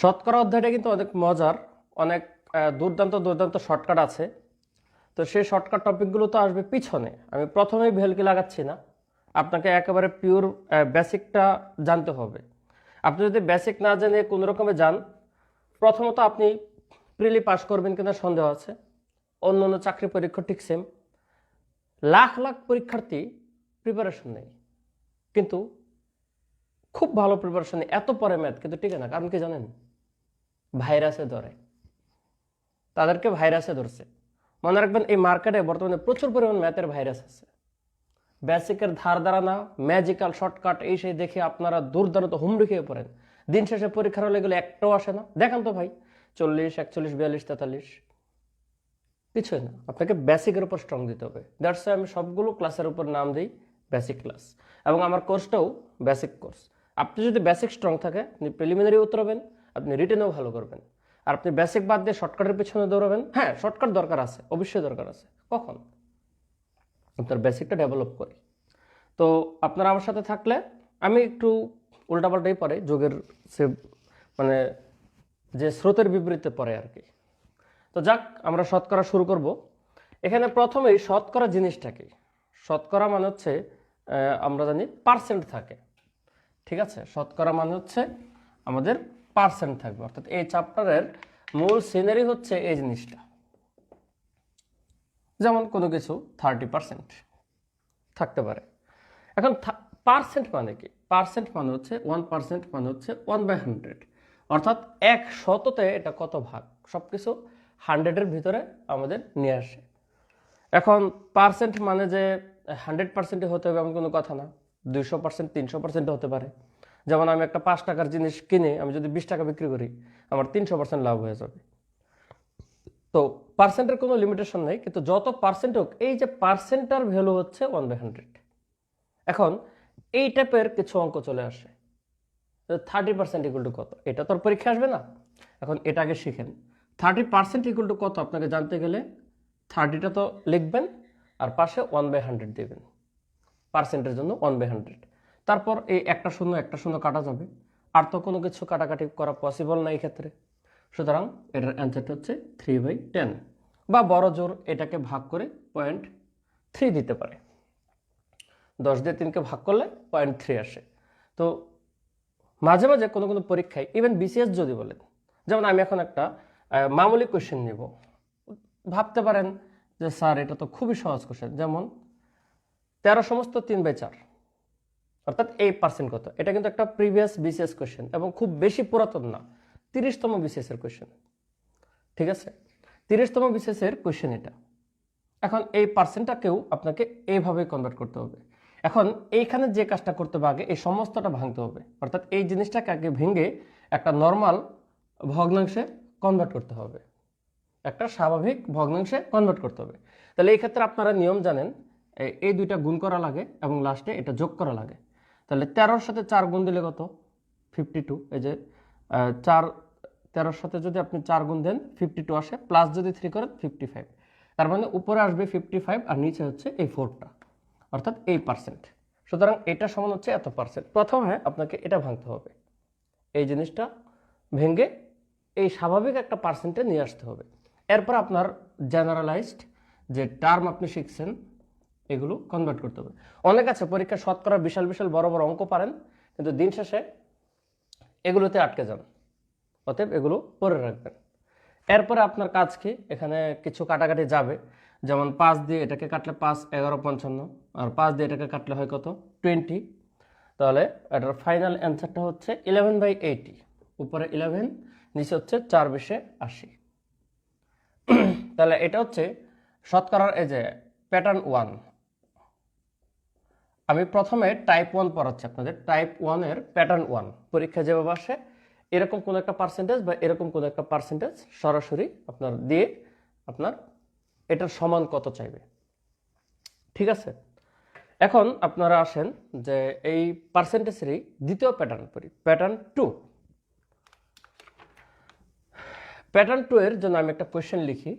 শতকরা অধ্যায়টা কিন্তু অনেক মজার, অনেক দুর্দান্ত দুর্দান্ত শর্টকাট আছে। তো সেই শর্টকাট টপিকগুলো তো আসবে পিছনে, আমি প্রথমেই ভেলকি লাগাচ্ছি না। আপনাকে একেবারে পিওর বেসিকটা জানতে হবে। আপনি যদি বেসিক না জেনে কোনো রকমে যান, প্রথমত আপনি প্রিলি পাস করবেন কিনা সন্দেহ আছে। অন্য অন্য চাকরি পরীক্ষা ঠিক সেম, লাখ লাখ পরীক্ষার্থী প্রিপারেশন নেই, কিন্তু খুব ভালো প্রিপারেশন নেই, এত পরে ম্যাথ কিন্তু টিকে না। কারণ কি জানেন? ভাইরাসে ধরে, তাদেরকে ভাইরাসে ধরছে। মনে রাখবেন, এই মার্কেটে বর্তমানে প্রচুর পরিমাণ ম্যাথের ভাইরাস আছে। বেসিকের ধার ধারানা, ম্যাজিক্যাল শর্টকাট এই সেই দেখে আপনারা দুর্দান্ত হুমড়ি খেয়ে পড়েন। দিন শেষে পরীক্ষার হলে এগুলো একটাও আসে না। দেখান তো ভাই, 40, 41, 42, 43, কিছুই না। আপনাকে বেসিকের উপর স্ট্রং দিতে হবে। দ্যাটস ওয়াই আমি সবগুলো ক্লাসের উপর নাম দিই বেসিক ক্লাস, এবং আমার কোর্সটাও বেসিক কোর্স। আপনি যদি বেসিক স্ট্রং থাকে, আপনি প্রিলিমিনারি উতরাবেন, আপনি রিটেনেও ভালো করবেন। আর আপনি বেসিক বাদ দিয়ে শর্টকাটের পিছনে দৌড়াবেন, হ্যাঁ শর্টকাট দরকার আছে, অবশ্যই দরকার আছে। কখন? আপনার বেসিকটা ডেভেলপ করি। তো আপনারা আমার সাথে থাকলে, আমি একটু উল্টাপাল্টাই পড়ে, যোগের সে মানে যে স্রোতের বিপরীতে পড়ে আর কি। তো যাক, আমরা শতকরা শুরু করব। এখানে প্রথমেই শতকরা জিনিসটা কি? শতকরা মানে হচ্ছে, আমরা জানি পার্সেন্ট থাকে, ঠিক আছে? শতকরা মানে হচ্ছে আমাদের পার্সেন্ট থাকবে, অর্থাৎ এই চ্যাপ্টারের মূল সিনারি হচ্ছে এই জিনিসটা। যেমন কোনো কিছু 30% থাকতে পারে। এখন পার্সেন্ট মানে কি? পার্সেন্ট মানে হচ্ছে 1% মানে হচ্ছে 1/100, অর্থাৎ 100তে এটা কত ভাগ, সবকিছু 100-এর ভিতরে আমাদের নিয়ে আসে। এখন পার্সেন্ট মানে যে 100%-ই হতে হবে এমন কোনো কথা না, 200%, 300% হতে পারে। যেমন আমি একটা 5 টাকার জিনিস কিনে আমি যদি 20 টাকা বিক্রি করি, আমার 300% লাভ হয়ে যাবে। তো পার্সেন্টের কোনো লিমিটেশন নেই, কিন্তু যত পার্সেন্ট হোক, এই যে পার্সেন্টার ভ্যালু হচ্ছে 1/100। এখন এই টাইপের কিছু অঙ্ক চলে আসে, 30% ইকুয়াল টু কত, এটা তোর পরীক্ষা আসবে না। এখন এটা আগে শিখেন, 30% ইকুয়াল টু কত আপনাকে জানতে গেলে 30টা তো লিখবেন, আর পাশে 1/100 দেবেন, পার্সেন্টের জন্য 1/100। তারপর এই একটা শূন্য একটা শূন্য কাটা যাবে, আর তো কোনো কিছু কাটাকাটি করা পসিবল না এই ক্ষেত্রে। সুতরাং এটার অ্যান্সারটা হচ্ছে 3/10, বা বড় জোর এটাকে ভাগ করে 0.3 দিতে পারে। 10 দিয়ে 3কে ভাগ করলে 0.3 আসে। তো মাঝে মাঝে কোনো কোনো পরীক্ষায়, ইভেন বিসিএস যদি বলেন, যেমন আমি এখন একটা মামুলি কোয়েশ্চেন নিব, ভাবতে পারেন যে স্যার এটা তো খুবই সহজ কোয়েশ্চেন, যেমন 13 সমস্ত 3/4, অর্থাৎ এই পার্সেন্ট কত। এটা কিন্তু একটা প্রিভিয়াস বিসিএস কোয়েশ্চেন, এবং খুব বেশি পুরাতন না, 30তম বিসিএস এর কোয়েশ্চেন, ঠিক আছে? 30তম বিসিএস এর কোয়েশ্চেন এটা। এখন এই পার্সেন্টটাকেও আপনাকে এইভাবে কনভার্ট করতে হবে। এখন এইখানে যে কাজটা করতে হবে, আগে এই সমস্তটা ভাঙতে হবে, অর্থাৎ এই জিনিসটাকে আগে ভেঙে একটা নর্মাল ভগ্নাংশে কনভার্ট করতে হবে, একটা স্বাভাবিক ভগ্নাংশে কনভার্ট করতে হবে। তাহলে এই ক্ষেত্রে আপনারা নিয়ম জানেন, এই দুইটা গুণ করা লাগে এবং লাস্টে এটা যোগ করা লাগে। তাহলে 13-র সাথে 4 গুণ দিলে কত? 52। এই যে 4, 13-র সাথে যদি আপনি 4 গুণ দেন 52 আসে, প্লাস যদি 3 করেন 55। তার মানে উপরে আসবে 55 আর নিচে হচ্ছে এই 4টা, অর্থাৎ এই পার্সেন্ট। সুতরাং এটা সমান হচ্ছে এত পার্সেন্ট। প্রথমে আপনাকে এটা ভাঙতে হবে, এই জিনিসটা ভেঙে এই স্বাভাবিক একটা পার্সেন্টে নিয়ে আসতে হবে। এরপর আপনার জেনারেলাইজড যে টার্ম আপনি শিখছেন, এগুলো কনভার্ট করতে হবে। অনেক আছে পরীক্ষা শতকরা বিশাল বিশাল বড় বড় অঙ্ক পারেন, কিন্তু দিন শেষে এগুলোতে আটকে যান। অতএব এগুলো পরে রাখবেন। এরপরে আপনার কাজ কি? এখানে কিছু কাটাকাটি যাবে, যেমন 5 দিয়ে এটাকে কাটলে 5, 11, 55, আর 5 দিয়ে এটাকে কাটলে হয় কত? 20। তাহলে এটার ফাইনাল অ্যান্সারটা হচ্ছে 11/80। উপরে 11, নিচে হচ্ছে 4/20। তাহলে এটা হচ্ছে শতকরার এই যে প্যাটার্ন 1। আমি প্রথমে টাইপ 1 পড়াচ্ছি আপনাদের। টাইপ 1 এর প্যাটার্ন 1 পরীক্ষা যেভাবে আসে, এরকম কোন একটা পার্সেন্টেজ বা এরকম কোন একটা পার্সেন্টেজ সরাসরি আপনার দিয়ে আপনার এটার সমান কত চাইবে, ঠিক আছে? এখন আপনারা আসেন যে এই পার্সেন্টেজেরই দ্বিতীয় প্যাটার্ন পড়ি, প্যাটার্ন 2। প্যাটার্ন 2 এর জন্য আমি একটা কোয়েশ্চেন লিখি।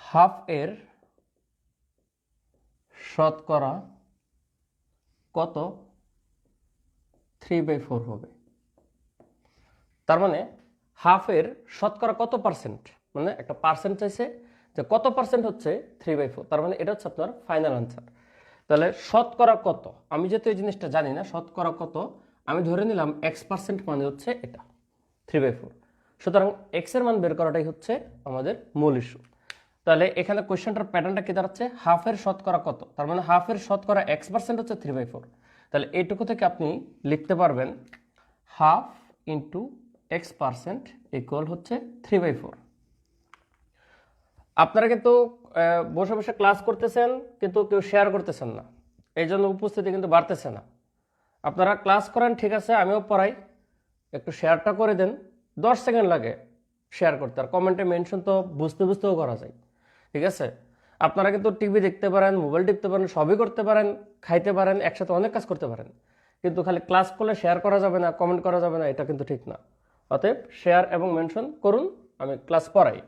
হাফ এর শতকরা কত 3/4 হবে। তার মানে হাফের শতকরা কত পার্সেন্ট, মানে একটা পার্সেন্ট চাইছে যে কত পার্সেন্ট হচ্ছে 3/4, তার মানে এটা হচ্ছে আপনার ফাইনাল আনসার। তাহলে শতকরা কত, আমি যেহেতু এই জিনিসটা জানি না শতকরা কত, আমি ধরে নিলাম x% মানে হচ্ছে এটা 3/4। সুতরাং x এর মান বের করাটাই হচ্ছে আমাদের মূল ইস্যু। তাহলে এখানে কোয়েশ্চেনটার প্যাটার্নটা কি দাঁড়াচ্ছে, হাফের শতকরা কত, তার মানে হাফের শতকরা x% হচ্ছে 3/4। তাহলে এইটুকু থেকে আপনি লিখতে পারবেন হাফ ইন্টু x% ইকুয়াল হচ্ছে 3/4। আপনারা কিন্তু বসে বসে ক্লাস করতেছেন কিন্তু কেউ শেয়ার করতেছেন না, এই জন্য উপস্থিতি কিন্তু বাড়তেছে না। আপনারা ক্লাস করেন ঠিক আছে, আমিও পড়াই, একটু শেয়ারটা করে দেন, 10 সেকেন্ড লাগে শেয়ার করতে, আর কমেন্টে মেনশন তো বুঝতে বুঝতেও করা যায়, ঠিক আছে। আপনারা কিন্তু টিভি দেখতে পারেন, মোবাইল টিপতে পারেন, সবই করতে পারেন, খাইতে পারেন, একসাথে অনেক কাজ করতে পারেন, কিন্তু খালি ক্লাস করলে শেয়ার করা যাবে না, কমেন্ট করা যাবে না, এটা কিন্তু ঠিক না। অতএব শেয়ার এবং মেনশন করুন, আমি ক্লাস পড়াই।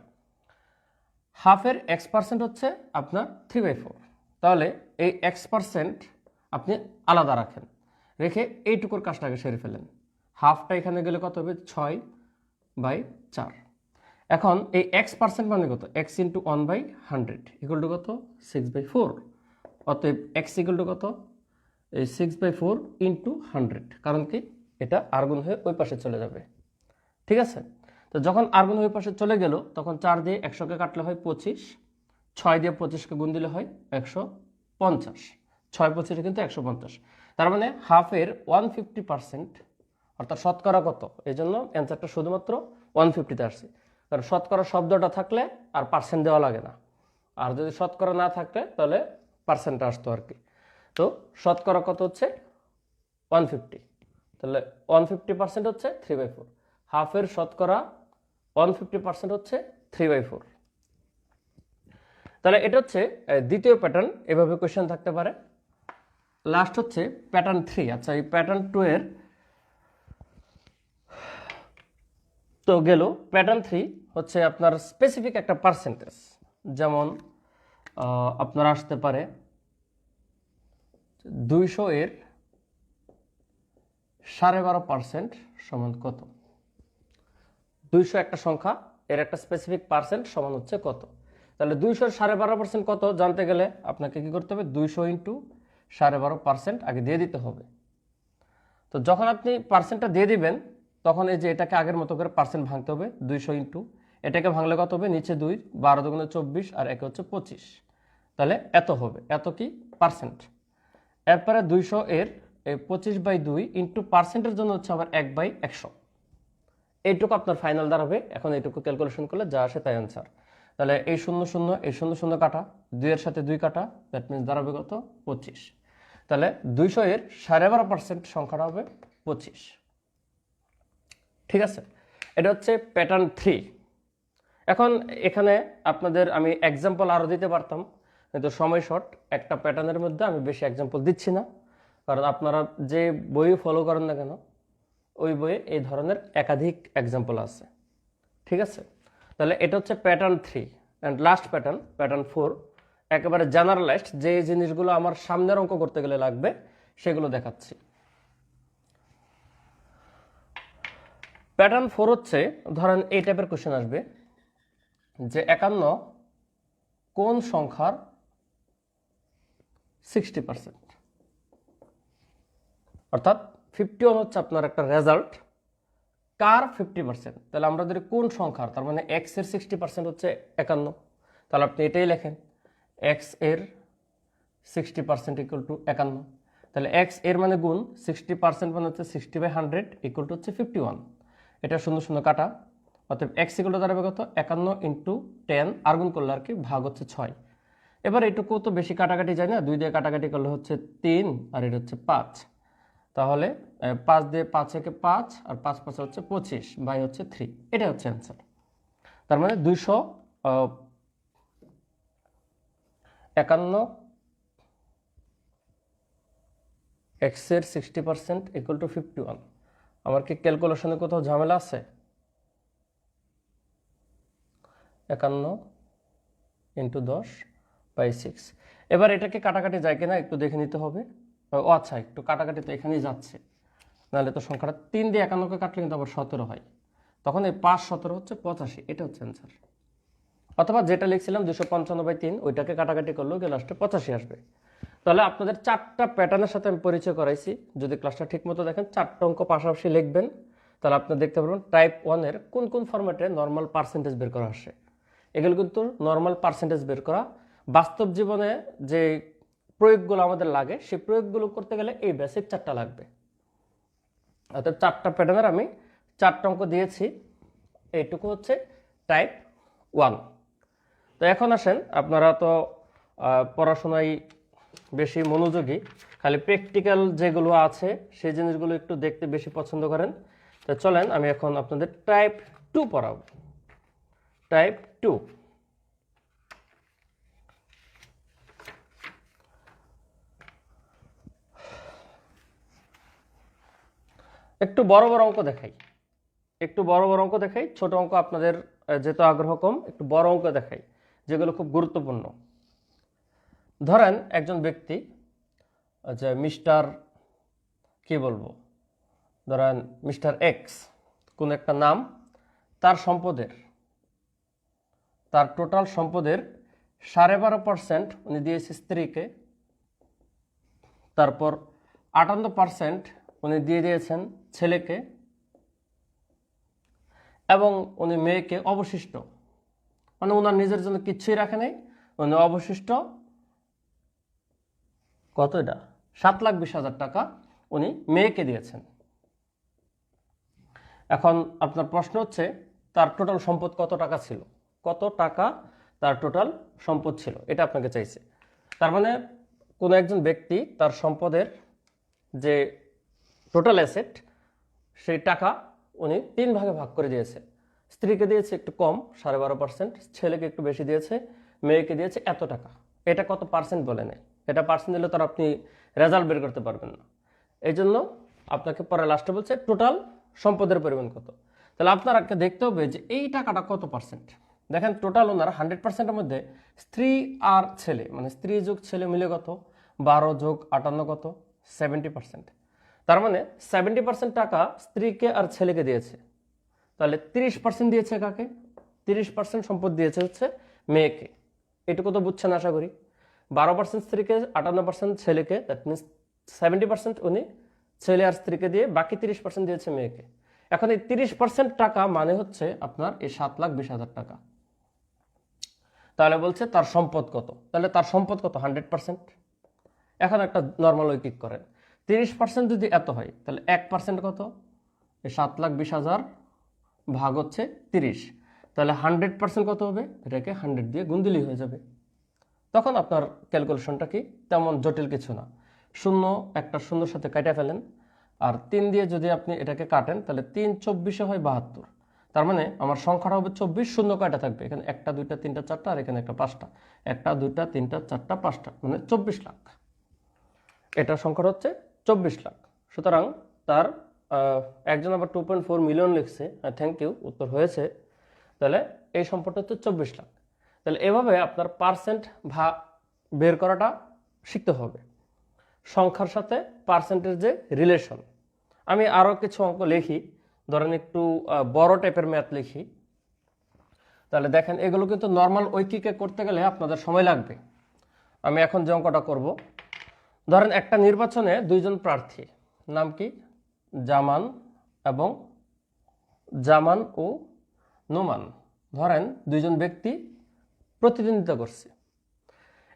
হাফের x% হচ্ছে আপনার 3/4, তাহলে এই x% আপনি আলাদা রাখেন, রেখে এইটুকুর কাজটাকে সেরে ফেলেন। হাফটা এখানে গেলে কত হবে 6/4। এখন এই x% মানে কত, x ইন্টু 1/100 ইকুয়াল টু কত 6/4। অতএব x ইকুয়াল টু কত, এই 6/4 ইন্টু 100, কারণ কি এটা আর্গুন হয়ে ওই পাশে চলে যাবে, ঠিক আছে। তো যখন আর্গুন ওই পাশে চলে গেল তখন 4 দিয়ে 100কে কাটলে হয় 25, 6 দিয়ে 25কে গুণ দিলে হয় 150, 6 25 কিন্তু 150। তার মানে হাফের 150%, অর্থাৎ শতকরা কত, এই জন্য অ্যান্সারটা শুধুমাত্র 150তে আসছে। কারণ শতকরা শব্দটা থাকলে আর পার্সেন্ট দেওয়া লাগে না, আর যদি শতকরা না থাকলে তাহলে পার্সেন্টটা আসতো আর কি। তো শতকরা কত হচ্ছে 150, তাহলে 150% হচ্ছে 3/4। হাফের শতকরা 150% হচ্ছে 3/4। তাহলে এটা হচ্ছে দ্বিতীয় প্যাটার্ন, এভাবে কোয়েশ্চেন থাকতে পারে। লাস্ট হচ্ছে প্যাটার্ন 3। আচ্ছা, এই প্যাটার্ন 2 এর তো গেল। প্যাটার্ন 3 হচ্ছে আপনার স্পেসিফিক একটা পার্সেন্টেজ, যেমন আপনার আসতে পারে 200 এর 12.5% সমান কত। 200 একটা সংখ্যা, এর একটা স্পেসিফিক পার্সেন্ট সমান হচ্ছে কত। তাহলে 200 12.5% কত জানতে গেলে আপনাকে কি করতে হবে, 200 ইন্টু 12.5% আগে দিয়ে দিতে হবে। তো যখন আপনি পার্সেন্টটা দিয়ে দিবেন তখন এই যে এটাকে আগের মতো করে পার্সেন্ট ভাঙতে হবে, 200 ইন্টু এটাকে ভাঙলে কত হবে, নিচে 2, 12 দুগুণে 24 আর একে হচ্ছে 25, তাহলে এত হবে, এত কি পার্সেন্ট। এরপরে 200 এর 25/2 ইন্টু পার্সেন্টের জন্য হচ্ছে আবার 1/100, এইটুকু আপনার ফাইনাল দাঁড়াবে। এখন এইটুকু ক্যালকুলেশন করলে যা আসে তাই অ্যান্সার। তাহলে এই 0 0 এই 0 0 কাটা, 2 এর সাথে 2 কাটা, দ্যাট মিনস দাঁড়াবে কত 25। তাহলে 200 এর 12.5% সংখ্যাটা হবে 25, ঠিক আছে। এটা হচ্ছে প্যাটার্ন 3। এখন এখানে আপনাদের আমি এক্সাম্পল আরও দিতে পারতাম, কিন্তু সময় শর্ট, একটা প্যাটার্নের মধ্যে আমি বেশি এক্সাম্পল দিচ্ছি না, কারণ আপনারা যে বই ফলো করেন না কেন ওই বইয়ে এই ধরনের একাধিক এক্সাম্পল আছে, ঠিক আছে। তাহলে এটা হচ্ছে pattern 3 and last pattern, pattern 4, একেবারে জেনারেলাইজড, যে জিনিসগুলো আমার সামনের অঙ্ক করতে গেলে লাগবে সেগুলো দেখাচ্ছি। প্যাটার্ন 4 হচ্ছে, ধরেন এই টাইপের কোশ্চেন আসবে যে 51 কোন সংখ্যার 60%, অর্থাৎ 51 হচ্ছে আপনার একটা রেজাল্ট, কার 50%। তাহলে আমরা যদি কোন সংখ্যার, তার মানে x এর 60% হচ্ছে 51, তাহলে আপনি এটাই লেখেন x এর 60% ইকুয়াল টু 51। তাহলে x এর মানে গুণ 60% মানে হচ্ছে 60/100 ইকুয়াল টু হচ্ছে 51, এটা 0 0 কাটা, অতএব x ইকুয়াল টু দাঁড়াবে কত 51 ইন্টু 10, আর গুণ করলে আর কি ভাগ হচ্ছে 6। এবার এটুকু তো বেশি কাটাকাটি যায় না, 2 দিয়ে কাটাকাটি করলে হচ্ছে 3 আর এটা হচ্ছে 5, তাহলে 5 দিয়ে 5 একে 5 আর 5 5 হচ্ছে 25 বাই হচ্ছে 3, এটা হচ্ছে অ্যান্সার। তার মানে 251 x এর 60% ইকুয়াল টু 51। আমার কি ক্যালকুলেশনে কোথাও ঝামেলা আছে? 51 ইন্টু 10/6, এবার এটাকে কাটাকাটি যায় কিনা একটু দেখে নিতে হবে। ও আচ্ছা, একটু কাটাকাটি তো এখানেই যাচ্ছে, নাহলে তো সংখ্যাটা 3 দিয়ে 51কে কাটলে কিন্তু আবার 17 হয়, তখন এই 5 17 হচ্ছে 85, এটা হচ্ছে অ্যান্সার। অথবা যেটা লিখছিলাম 255/3 ওইটাকে কাটাকাটি করলেও গিয়ে লাস্টে 85 আসবে। তাহলে আপনাদের 4টা প্যাটার্নের সাথে আমি পরিচয় করাইছি। যদি ক্লাসটা ঠিক মতো দেখেন, 4টা অঙ্ক পাশাপাশি লিখবেন, তাহলে আপনি দেখতে পারবেন টাইপ 1 এর কোন কোন ফরম্যাটে নর্মাল পার্সেন্টেজ বের করা আসে। এগুলো কিন্তু নর্মাল পার্সেন্টেজ বের করা, বাস্তব জীবনে যে প্রয়োগগুলো আমাদের লাগে সেই প্রয়োগগুলো করতে গেলে এই বেসিক 4টা লাগবে। অর্থাৎ 4টা প্যাটার্নের আমি 4টা অঙ্ক দিয়েছি, এইটুকু হচ্ছে টাইপ 1। তো এখন আসেন, আপনারা তো পড়াশোনায় বেশি মনোযোগী, খালি প্র্যাকটিক্যাল যেগুলো আছে সেই জিনিসগুলো একটু দেখতে বেশি পছন্দ করেন। তো চলেন আমি এখন আপনাদের টাইপ 2 পড়াবো। টাইপ 2, একটু বড় বড় অঙ্ক দেখাই, একটু বড় বড় অঙ্ক দেখাই। ছোট অঙ্ক আপনাদের যেহেতু আগ্রহ কম, একটু বড় অঙ্ক দেখাই যেগুলো খুব গুরুত্বপূর্ণ। ধরেন একজন ব্যক্তি, যে মিস্টার, কি বলবো, ধরেন মিস্টার এক্স, কোন একটা নাম, তার সম্পদের, তার টোটাল সম্পদের 12.5% উনি দিয়েছে স্ত্রীকে, তারপর 58% উনি দিয়ে দিয়েছেন ছেলেকে, এবং উনি মেয়েকে অবশিষ্ট, মানে ওনার নিজের জন্য কিচ্ছুই রাখে নাই, উনি অবশিষ্ট কত, এটা 7,20,000 টাকা উনি মেয়েকে দিয়েছেন। এখন আপনার প্রশ্ন হচ্ছে তার টোটাল সম্পদ কত টাকা ছিল, কত টাকা তার টোটাল সম্পদ ছিল, এটা আপনাকে চাইছে। তার মানে কোনো একজন ব্যক্তি তার সম্পদের যে টোটাল অ্যাসেট সেই টাকা উনি 3 ভাগে ভাগ করে দিয়েছে। স্ত্রীকে দিয়েছে একটু কম 12.5%, ছেলেকে একটু বেশি দিয়েছে, মেয়েকে দিয়েছে এত টাকা। এটা কত পার্সেন্ট বলে নেই, এটা পার্সেন্ট দিলে তো আপনি রেজাল্ট বের করতে পারবেন না। এই জন্য আপনাকে পরে লাস্টে বলছে টোটাল সম্পদের পরিমাণ কত। তাহলে আপনাকে দেখতে হবে যে এই টাকাটা কত পার্সেন্ট। দেখেন টোটাল ওনার 100%-এর মধ্যে স্ত্রী আর ছেলে, মানে স্ত্রী যোগ ছেলে মিলে কত, 12 যোগ 58 কত, 70%। তার মানে 70% টাকা স্ত্রীকে আর ছেলেকে দিয়েছে। তাহলে 30% দিয়েছে কাকে, 30% সম্পদ দিয়েছে হচ্ছে মেয়েকে। এটুকু তো বুঝছেন আশা করি। 12% স্ত্রীকে, 58% ছেলেকে, দ্যাট মিনস 70% উনি ছেলে আর স্ত্রীকে দিয়ে, বাকি 30% দিয়েছে মেয়েকে। এখন এই 30% টাকা মানে হচ্ছে আপনার এই 7,20,000 টাকা। তাহলে বলছে তার সম্পদ কত, তাহলে তার সম্পদ কত, 100%। এখন একটা নর্মাল ঐকিক করেন, 30% যদি এত হয় তাহলে 1% কত, এই 7,20,000 ভাগ হচ্ছে 30, তাহলে 100% কত হবে, এটাকে 100 দিয়ে গুণ দিলেই হয়ে যাবে। তখন আপনার ক্যালকুলেশনটা কি তেমন জটিল কিছু না, শূন্য একটা শূন্যর সাথে কাটা ফেলেন, আর 3 দিয়ে যদি আপনি এটাকে কাটেন তাহলে 3 24 হয় 72। তার মানে আমার সংখ্যাটা হবে 24, শূন্য কয়টা থাকবে, এখানে 1 2 3 4টা, আর এখানে একটা 5টা, 1 2 3 4 5টা, মানে 24 লাখ। এটা সংখ্যাটা হচ্ছে 24 লাখ। সুতরাং তার একজন আবার 2.4 মিলিয়ন লিখছে, থ্যাংক ইউ, উত্তর হয়েছে। তাহলে এই সম্পদটা হচ্ছে 24 লাখ। তাহলে এভাবে আপনার পার্সেন্ট বের করাটা শিখতে হবে, সংখ্যার সাথে পার্সেন্টের যে রিলেশন। আমি আরও কিছু অঙ্ক লিখি, ধরেন একটু বড় টাইপের ম্যাথ লিখি। তাহলে দেখেন এগুলো কিন্তু নর্মাল ঐকিকে করতে গেলে আপনাদের সময় লাগবে। আমি এখন যে অঙ্কটা করব, ধরেন একটা নির্বাচনে 2 জন প্রার্থী, নাম কি, জামান ও নোমান, ধরেন 2 জন ব্যক্তি প্রতিদ্বন্দ্বিতা করছে।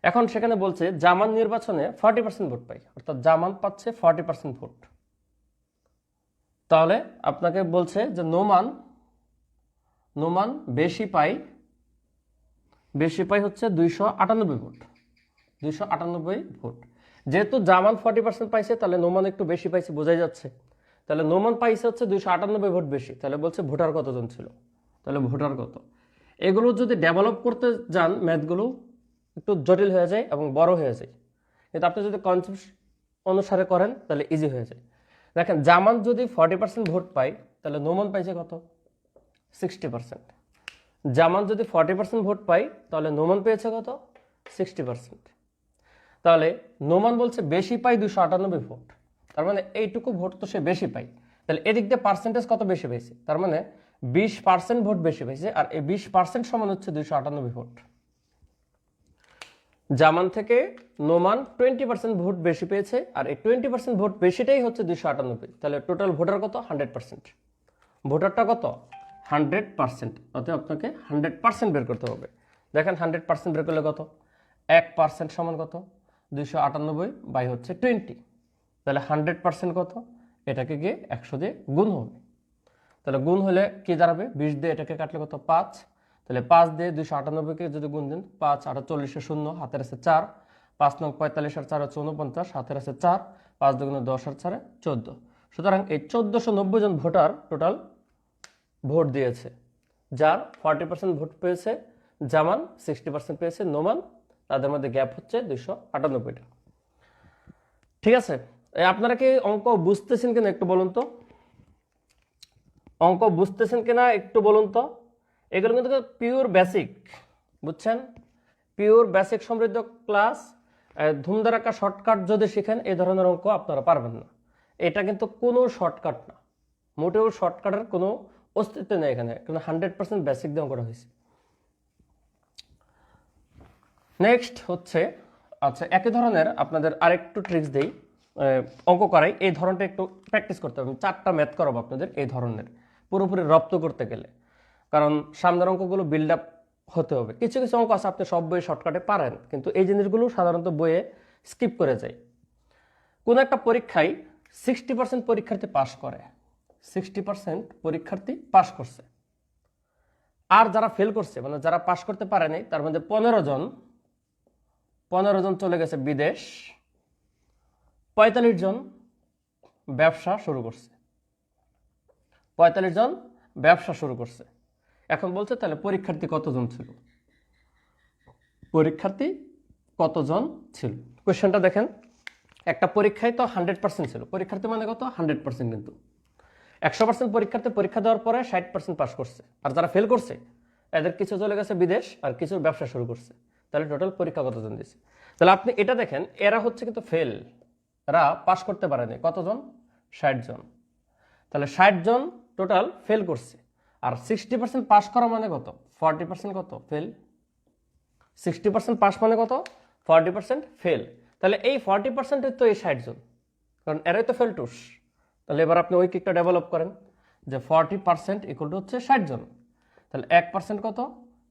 এখন সেখানে বলছে জামান নির্বাচনে 40% ভোট পায়, অর্থাৎ জামান পাচ্ছে 40% ভোট। তাহলে আপনাকে বলছে যে নোমান বেশি পায় হচ্ছে 298 ভোট, 298 ভোট। যেহেতু জামান 40% পাইছে, তাহলে নোমান একটু বেশি পাইছে, বোঝাই যাচ্ছে। তাহলে নোমান পাইছে হচ্ছে 298 ভোট বেশি, তাহলে বলছে ভোটার কতজন ছিল, তাহলে ভোটার কত। এগুলো যদি ডেভেলপ করতে যান ম্যাথগুলো একটু জটিল হয়ে যায় এবং বড় হয়ে যায়, কিন্তু আপনি যদি কনসেপ্ট অনুসারে করেন তাহলে ইজি হয়ে যায়। দেখেন জামান যদি 40% ভোট পায়, তাহলে নোমান পাইছে কত, 60%। জামান যদি 40% ভোট পায়, তাহলে নোমান পেয়েছে কত, 60%। তাহলে নোমান বলছে বেশি পাই 298 ভোট, তার মানে এইটুকু ভোট তো সে বেশি পাই। তাহলে এদিক দিয়ে পার্সেন্টেজ কত বেশি পেয়েছে, তার মানে 20% ভোট বেশি পেয়েছে, আর এই 20% সমান হচ্ছে 298 ভোট। জামান থেকে নোমান 20% ভোট বেশি পেয়েছে, আর এই 20% ভোট বেশিটাই হচ্ছে 298। তাহলে টোটাল ভোটার কত? 100%। ভোটারটা কত? 100%। অতএব আপনাকে 100% বের করতে হবে। দেখেন 100% বের করলে কত? 1% সমান কত? 298 বাই হচ্ছে 20। তাহলে 100% কত? এটাকে গিয়ে 100 দিয়ে গুণ হবে। তাহলে গুণ হলে কি দাঁড়াবে? 20 দিয়ে এটাকে কাটলে কত? 5। তাহলে 5 দিয়ে 298কে যদি গুণ দেন, 5 আর 40 শূন্য, হাতের আছে 4, 5 নং 45 আর 4 হচ্ছে 49, হাতের আছে 4, 5 দুগুণে 10 আর 4 14। সুতরাং এই 1490 জন ভোটার টোটাল ভোট দিয়েছে, যার 40% ভোট পেয়েছে জামান, 60% পেয়েছে নোমান, তাদের মধ্যে গ্যাপ হচ্ছে 298টা। ঠিক আছে, আপনারা কি অঙ্ক বুঝতেছেন কিনা একটু বলুন তো? অঙ্ক বুঝতেছেন কিনা একটু বলুন তো? এগুলো কিন্তু পিওর বেসিক, বুঝছেন? পিওর বেসিক সমৃদ্ধ ক্লাস। ধুমধারাক্কা শর্টকাট যদি শিখেন এই ধরনের অঙ্ক আপনারা পারবেন না। এটা কিন্তু কোনো শর্টকাট না, মোটেও শর্টকাটের কোনো অস্তিত্ব নেই এখানে, কিন্তু 100% বেসিক দিয়ে অঙ্কটা হয়েছে। নেক্সট হচ্ছে, আচ্ছা একই ধরনের আপনাদের আরেকটু ট্রিক্স দেই, অঙ্ক করাই। এই ধরনটা একটু প্র্যাকটিস করতে হবে। 4টা ম্যাথ করাবো আপনাদের এই ধরনের, পুরোপুরি রপ্ত করতে গেলে, কারণ সামনের অঙ্কগুলো বিল্ড আপ হতে হবে। কিছু কিছু অঙ্ক আছে আপনি সব বইয়ে শর্টকাটে পারেন, কিন্তু এই জিনিসগুলো সাধারণত বইয়ে স্কিপ করে যায়। কোন একটা পরীক্ষায় 60% পরীক্ষার্থী পাস করে, 60% পরীক্ষার্থী পাস করছে, আর যারা ফেল করছে মানে যারা পাস করতে পারেনি তার মধ্যে 15 জন চলে গেছে বিদেশ, 45 জন ব্যবসা শুরু করছে, 45 জন ব্যবসা শুরু করছে। এখন বলছে তাহলে পরীক্ষার্থী কতজন ছিল? পরীক্ষার্থী কতজন ছিল? কোয়েশ্চেনটা দেখেন, একটা পরীক্ষায় তো 100% ছিল, পরীক্ষার্থী মানে কত? 100%। কিন্তু 100% পরীক্ষার্থী পরীক্ষা দেওয়ার পরে 60% পাস করছে, আর যারা ফেল করছে এদের কিছু চলে গেছে বিদেশ আর কিছু ব্যবসা শুরু করছে। তাহলে টোটাল পরীক্ষা কতজন দিয়েছে? তাহলে আপনি এটা দেখেন, এরা হচ্ছে কিন্তু ফেল, এরা পাস করতে পারেনি। কতজন? 60 জন। তাহলে 60 জন টোটাল ফেল করছে, আর 60% পাস করা মানে কত? 40% কত? ফেল। 60% পাস মানে কত? 40% ফেল। তাহলে এই 40% তো এই 60 জন, কারণ এরাই তো ফেল টুস। তাহলে এবার আপনি ওই কিকটা ডেভেলপ করেন যে 40% ইকুয়াল টু হচ্ছে 60 জন। তাহলে 1% কত?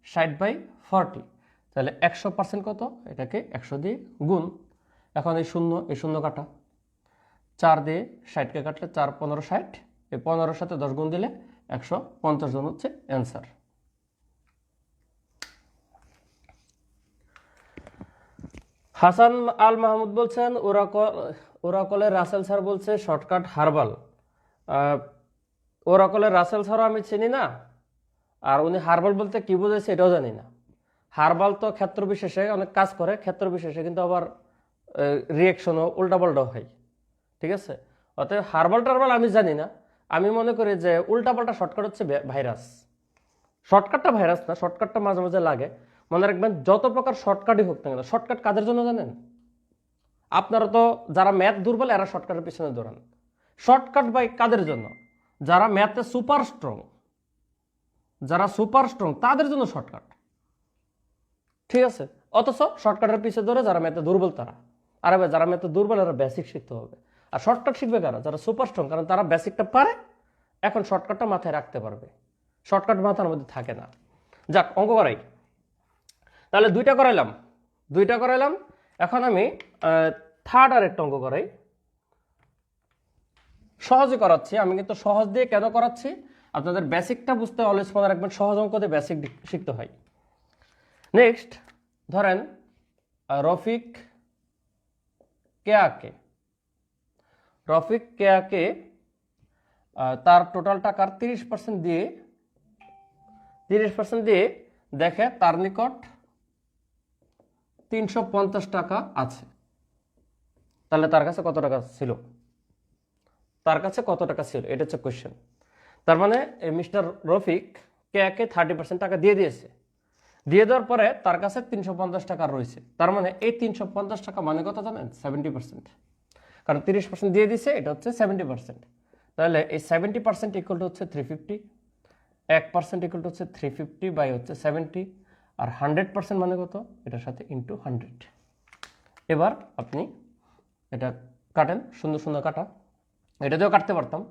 60/40। তাহলে 100% কত? এটাকে 100 দিয়ে গুণ। এখন এই শূন্য কাটা, 4 দিয়ে 60কে কাটলে 4 15 60, এই 15-র সাথে 10 গুণ দিলে 150 জন হচ্ছে অ্যান্সার। হাসান আল মাহমুদ বলছেন ওরাকলের রাসেল স্যার বলছে শর্টকাট হার্বাল। ওরাকলের রাসেল স্যারও আমি চিনি না, আর উনি হার্বাল বলতে কি বোঝাইছে এটাও জানি না। হার্বাল তো ক্ষেত্র বিশেষে অনেক কাজ করে, ক্ষেত্র বিশেষে কিন্তু আবার রিয়েকশনও উল্টাপাল্টাও হয়। ঠিক আছে, অতএব হার্বাল টার্বাল আমি জানি না। আমি মনে করি যে উল্টাপাল্টা শর্টকাট হচ্ছে ভাইরাস। শর্টকাটটা ভাইরাস না, শর্টকাটটা মাঝে মাঝে লাগে। মনে রাখবেন যত প্রকার শর্টকাটই হোক না কেন, শর্টকাট কাদের জন্য জানেন? আপনারা তো যারা ম্যাথ দুর্বল এরা শর্টকাটের পিছনে দৌড়ান। শর্টকাট বাই কাদের জন্য? যারা ম্যাথে সুপার স্ট্রং, যারা সুপার স্ট্রং তাদের জন্য শর্টকাট। ঠিক আছে, অথচ শর্টকাটের পিছনে ধরে যারা ম্যাথে দুর্বল তারা। আর যারা ম্যাথে দুর্বল এরা বেসিক শিখতে হবে। আর শর্টকাট শিখবে কারা? যারা সুপার স্ট্রং, কারণ তারা বেসিকটা পারে, এখন শর্টকাটটা মাথায় রাখতে পারবে। শর্টকাট মাথার মধ্যে থাকে না। যাক, অঙ্ক করাই। তাহলে দুইটা করাইলাম। এখন আমি থার্ড আর একটা অঙ্ক করাই। সহজে করাচ্ছি আমি, কিন্তু সহজ দিয়ে কেন করাচ্ছি? আপনাদের বেসিকটা বুঝতে অলওয়েজ মনে রাখবেন, সহজ অঙ্ক দিয়ে বেসিক শিখতে হয়। নেক্সট ধরেন রফিক কেয়াকে তার টোটাল টাকার 30% দিয়ে দেখে তার নিকট 350 টাকা আছে। তাহলে তার কাছে কত টাকা ছিল? এটা হচ্ছে কোয়েশ্চেন। তার মানে মিস্টার রফিক কেয়াকে 30% টাকা দিয়ে দিয়েছে, দিয়ে দেওয়ার পরে তার কাছে 350 টাকা রয়েছে, তার মানে এই 350 টাকা মানে কত জানেন? 70%। কারণ 30% দিয়ে দিছে, এটা হচ্ছে 70%। তাহলে এই 70% ইকুয়াল টু হচ্ছে 350, 1% ইকুয়াল টু হচ্ছে 350 বাই হচ্ছে 70, আর 100% মানে কত? এটার সাথে ইন্টু 100। এবার আপনি এটা কাটেন, সুন্দর সুন্দর কাটা, এটা দিয়েও কাটতে পারতাম,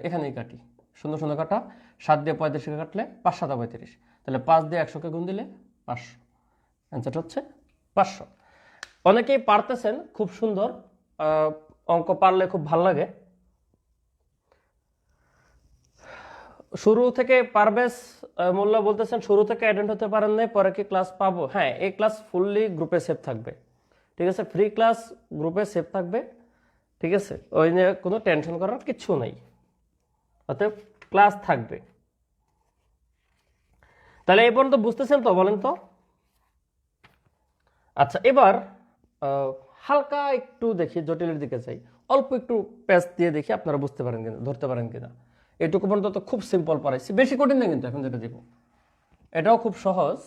এখানেই কাটি, সুন্দর সুন্দর কাটা। 7 দিয়ে 35কে কাটলে 5 7 35, তাহলে 5 দিয়ে 100কে গুণ দিলে 500, অ্যান্সারটা হচ্ছে 500। অনেকেই পারতেছেন, খুব সুন্দর, অঙ্ক পারলে খুব ভালো লাগে। শুরু থেকে পারভেজ মোল্লা বলতেছেন শুরু থেকে অ্যাটেন্ড হতে পারেন নাই, পরে কি ক্লাস পাবো? হ্যাঁ, এই ক্লাস ফুললি গ্রুপে সেভ থাকবে, ঠিক আছে? ফ্রি ক্লাস গ্রুপে সেভ থাকবে, ঠিক আছে? ওই নিয়ে কোনো টেনশন করার কিচ্ছু নেই, অতএব ক্লাস থাকবে। তাহলে এই পর্যন্ত বুঝতেছেন তো? বলেন তো। আচ্ছা, এবার হালকা একটু দেখি, জটিলের দিকে যাই, অল্প একটু প্যাচ দিয়ে দেখি আপনারা বুঝতে পারেন কিনা, ধরতে পারেন কিনা। এটুকু পর্যন্ত তো খুব সিম্পল পড়াইছি, বেশি কঠিন না কিন্তু এখন যেটা দিব, এটাও খুব সহজ।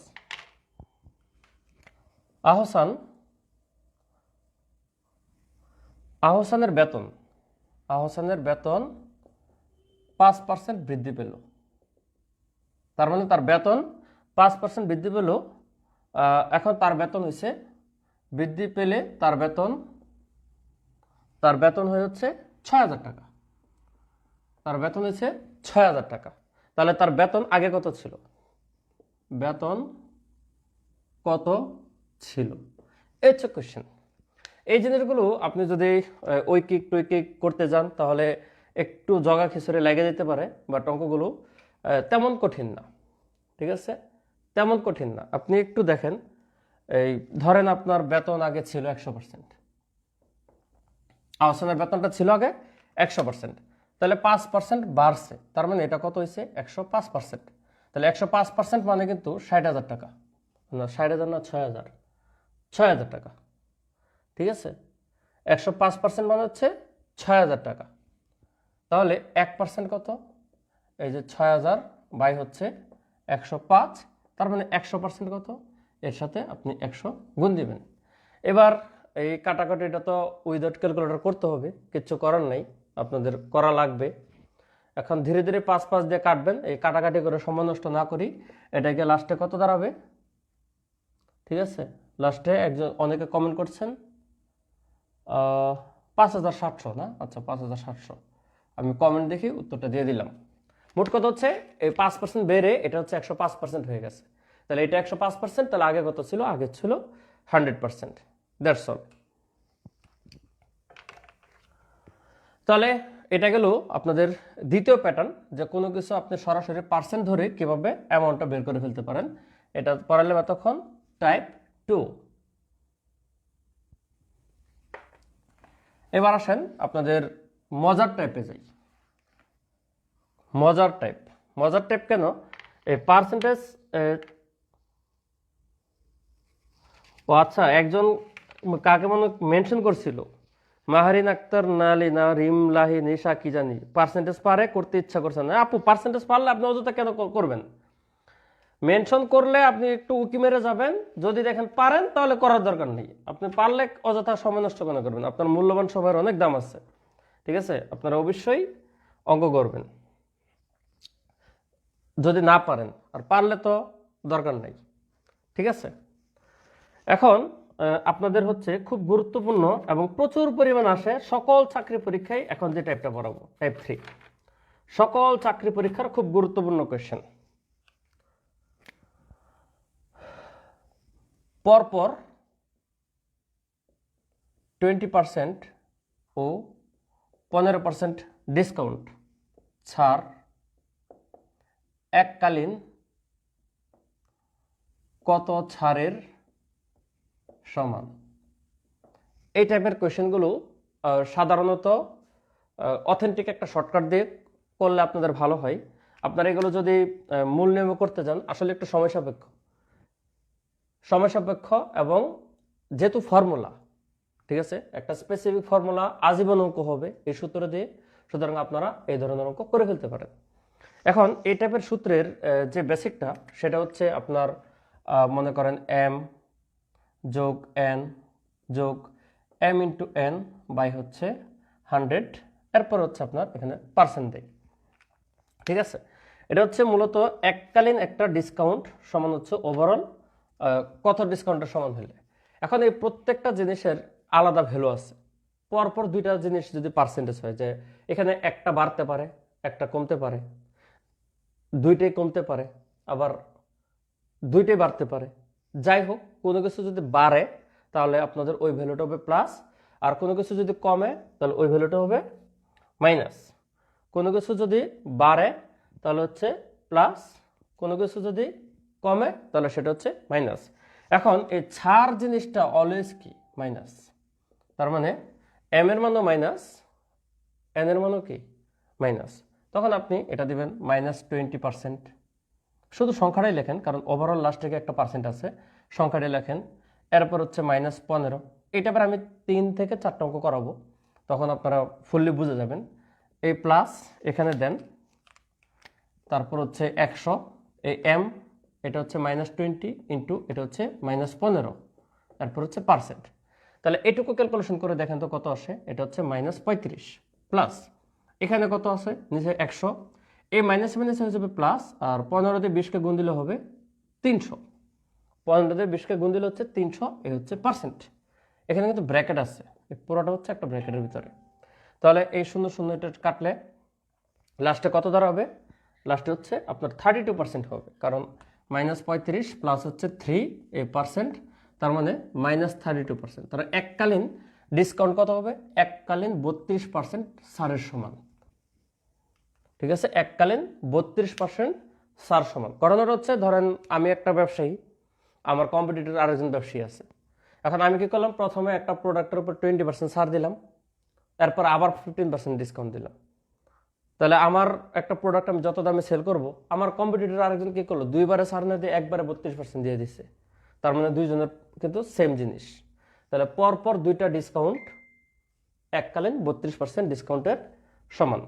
আহসানের বেতন 5% বৃদ্ধি পেল, তার মানে তার বেতন 5% বৃদ্ধি পেল। এখন তার বেতন হয়েছে, বৃদ্ধি পেলে তার বেতন হয়ে হচ্ছে 6,000 টাকা। তার বেতন হয়েছে 6,000 টাকা। তাহলে তার বেতন আগে কত ছিল? বেতন কত ছিল, এই হচ্ছে কোয়েশ্চেন। এই জিনিসগুলো আপনি যদি ঐকিক টৈকিক করতে যান তাহলে একটু জগা খিচুড়ি লেগে যেতে পারে, বাট অঙ্কগুলো তেমন কঠিন না, ঠিক আছে? তেমন কঠিন না। আপনি একটু দেখেন, এই ধরেন আপনার বেতন আগে ছিল 100%, আহসানের বেতনটা ছিল আগে 100%, তাহলে 5% বাড়ছে, তার মানে এটা কত হয়েছে? 105%। তাহলে 105% মানে কিন্তু 60,000 টাকা, না 60,000 না 6,000, 6,000 টাকা, ঠিক আছে? 105% মানে হচ্ছে 6,000 টাকা। তাহলে 1% কত? এই যে 6,000 বাই হচ্ছে 105, তার মানে 100% কত? এর সাথে আপনি 100 গুণ দিবেন। এবার এই কাটাকাটিটা তো উইদাউট ক্যালকুলেটর করতে হবে, কিচ্ছু করার নাই, আপনাদের করা লাগবে। এখন ধীরে ধীরে 5 দিয়ে কাটবেন, এই কাটাকাটি করে সময় নষ্ট না করি। এটাকে লাস্টে কত দাঁড়াবে? ঠিক আছে, লাস্টে একজন অনেকে কমেন্ট করছেন 5,700 না? আচ্ছা, 5,700, আমি কমেন্ট দেখি উত্তরটা দিয়ে দিলাম। মোট কথা হচ্ছে এই 5% বেড়ে এটা হচ্ছে 105% হয়ে গেছে। তাহলে এটা 105%, তাহলে আগে কত ছিল? আগে ছিল 100%। That's all. তাহলে এটা গেল আপনাদের দ্বিতীয় প্যাটার্ন, যে কোনো কিছু আপনি সরাসরি পার্সেন্ট ধরে কিভাবে অ্যামাউন্টটা বের করে ফেলতে পারেন। এটা পড়ালে এতক্ষণ টাইপ 2। এবার আসেন আপনাদের মজার টাইপে যাই। মজার টাইপ কেন? এই পার্সেন্টেজ, ও আচ্ছা, একজন কাকে মনে মেনশন করছিল, মাহারিন আক্তার নালিনা রিমলাহি নিশা কি জানি, পার্সেন্টেজ পারে, করতে ইচ্ছা করছে না। আপু পার্সেন্টেজ পারলে আপনি অযথা কেন করবেন? মেনশন করলে আপনি একটু উকি মেরে যাবেন, যদি দেখেন পারেন তাহলে করার দরকার নেই। আপনি পারলে অযথা সময় নষ্ট কেন করবেন? আপনার মূল্যবান সময়ের অনেক দাম আছে, ঠিক আছে? আপনারা অবশ্যই অঙ্ক করবেন যদি না পারেন, আর পারলে তো দরকার নাই, ঠিক আছে? এখন আপনাদের হচ্ছে খুব গুরুত্বপূর্ণ এবং প্রচুর পরিমাণ আসে সকল চাকরি পরীক্ষায়, এখন যে টাইপটা পড়াবো, টাইপ 3, সকল চাকরি পরীক্ষার খুব গুরুত্বপূর্ণ কোয়েশ্চেন। পরপর 20% ও 15% ডিসকাউন্ট ছাড় এককালীন কত ছাড়ের সমান? এই টাইপের কোয়েশ্চেনগুলো সাধারণত অথেন্টিক একটা শর্টকাট দিয়ে করলে আপনাদের ভালো হয়। আপনারা এগুলো যদি মূল নিয়মে করতে যান আসলে একটু সময় সাপেক্ষ এবং যেহেতু ফর্মুলা, ঠিক আছে, একটা স্পেসিফিক ফর্মুলা, আজীবন অঙ্ক হবে এই সূত্র দিয়ে, সুতরাং আপনারা এই ধরনের অঙ্ক করে ফেলতে পারেন। এখন এই টাইপের সূত্রের যে বেসিকটা সেটা হচ্ছে আপনার মনে করেন এম যোগ এন যোগ এম ইন্টু এন বাই হচ্ছে 100, এরপর হচ্ছে আপনার এখানে পার্সেন্ট দেয়। ঠিক আছে, এটা হচ্ছে মূলত এককালীন একটা ডিসকাউন্ট সমান হচ্ছে ওভারঅল কত ডিসকাউন্টের সমান হলে। এখন এই প্রত্যেকটা জিনিসের আলাদা ভ্যালু আছে, পরপর দুইটা জিনিস যদি পার্সেন্টেজ হয়, যে এখানে একটা বাড়তে পারে একটা কমতে পারে, দুইটাই কমতে পারে আবার দুইটাই বাড়তে পারে, যাই হোক কোনো কিছু যদি বাড়ে তাহলে আপনাদের ওই ভ্যালুটা হবে প্লাস, আর কোনো কিছু যদি কমে তাহলে ওই ভ্যালুটা হবে মাইনাস। কোনো কিছু যদি বাড়ে তাহলে হচ্ছে প্লাস, কোনো কিছু যদি কমে তাহলে সেটা হচ্ছে মাইনাস। এখন এই ছাড় জিনিসটা অলওয়েজ কি মাইনাস, তার মানে এম এর মানও মাইনাস, এন এর মানও কি মাইনাস, তখন আপনি এটা দিবেন -20%। শুধু সংখ্যাটাই লেখেন, কারণ ওভারঅল লাস্ট থেকে একটা পার্সেন্ট আছে, সংখ্যাটাই লেখেন। এরপর হচ্ছে -15, এটা আবার আমি 3 থেকে 4টা অঙ্ক করাবো, তখন আপনারা ফুললি বুঝে যাবেন। এই প্লাস এখানে দেন, তারপর হচ্ছে 100, এই এম এটা হচ্ছে -20 ইন্টু এটা হচ্ছে -15, তারপর হচ্ছে পার্সেন্ট। তাহলে এটুকু ক্যালকুলেশন করে দেখেন তো কত আসে, এটা হচ্ছে -35 প্লাস এখানে কত আছে নিচে 100, এই মাইনাস মাইনাস হয়ে যাবে প্লাস, আর 15 দিয়ে 20কে গুণ দিলে হবে 300, 15 দিয়ে 20কে গুণ দিলে হচ্ছে 300, এই হচ্ছে পার্সেন্ট। এখানে কিন্তু ব্র্যাকেট আছে, পুরোটা হচ্ছে একটা ব্র্যাকেটের ভিতরে। তাহলে এই 0 এটা কাটলে লাস্টে কত দাঁড়াবে, লাস্টে হচ্ছে আপনার 32% হবে, কারণ -35 প্লাস হচ্ছে 3 এই পার্সেন্ট, তার মানে -32%। তাহলে এককালীন ডিসকাউন্ট কত হবে, এককালীন 32% ছাড়ের সমান। ঠিক আছে, এককালীন 32% ছাড় সমান। কারণটা হচ্ছে ধরেন আমি একটা ব্যবসায়ী, আমার কম্পিটিটর আরেকজন ব্যবসায়ী আছে, এখন আমি কি করলাম, প্রথমে একটা প্রোডাক্টের উপর 20% ছাড় দিলাম, এরপর আবার 15% ডিসকাউন্ট দিলাম। তাহলে আমার একটা প্রোডাক্ট আমি যত দামে সেল করব, আমার কম্পিটিটর আরেকজন কি করলো, দুইবারে ছাড় না দিয়ে একবারে 32% দিয়ে দিচ্ছে, তার মানে দুইজনের কিন্তু সেম জিনিস। তাহলে পরপর দুইটা ডিসকাউন্ট এককালীন 32% ডিসকাউন্টের সমান।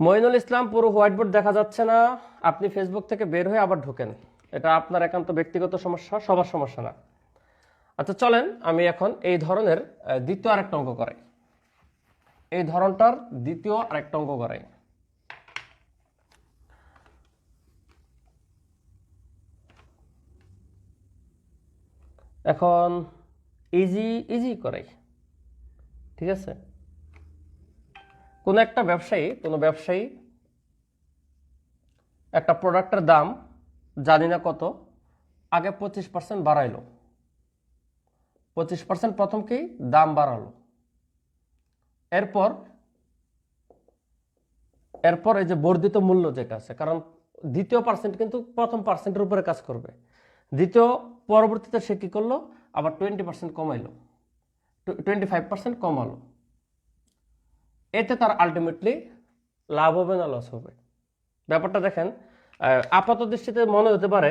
মঈনুল ইসলাম, পুরো হোয়াইটবোর্ড দেখা যাচ্ছে না, আপনি ফেসবুক থেকে বের হয়ে আবার ঢোকেন, এটা আপনার একান্ত ব্যক্তিগত সমস্যা, সবার সমস্যা না। আচ্ছা চলেন আমি এখন এই ধরনের দ্বিতীয় আরেকটা অঙ্ক করাই, এই ধরনটার দ্বিতীয় আরেকটা অঙ্ক করাই। এখন ইজি ইজি করাই, ঠিক আছে। কোনো ব্যবসায়ী একটা প্রোডাক্টের দাম জানি না কত, আগে 25% বাড়াইলো, 25% প্রথম কি দাম বাড়ালো, এরপর এই যে বর্ধিত মূল্য যেটা আছে, কারণ দ্বিতীয় পার্সেন্ট কিন্তু প্রথম পার্সেন্টের উপরে কাজ করবে, দ্বিতীয় পরবর্তীতে সে কি করলো আবার 20% কমাইলো, 25% কমালো, এতে তার আলটিমেটলি লাভ হবে না লস হবে। ব্যাপারটা দেখেন, আপাত দৃষ্টিতে মনে হতে পারে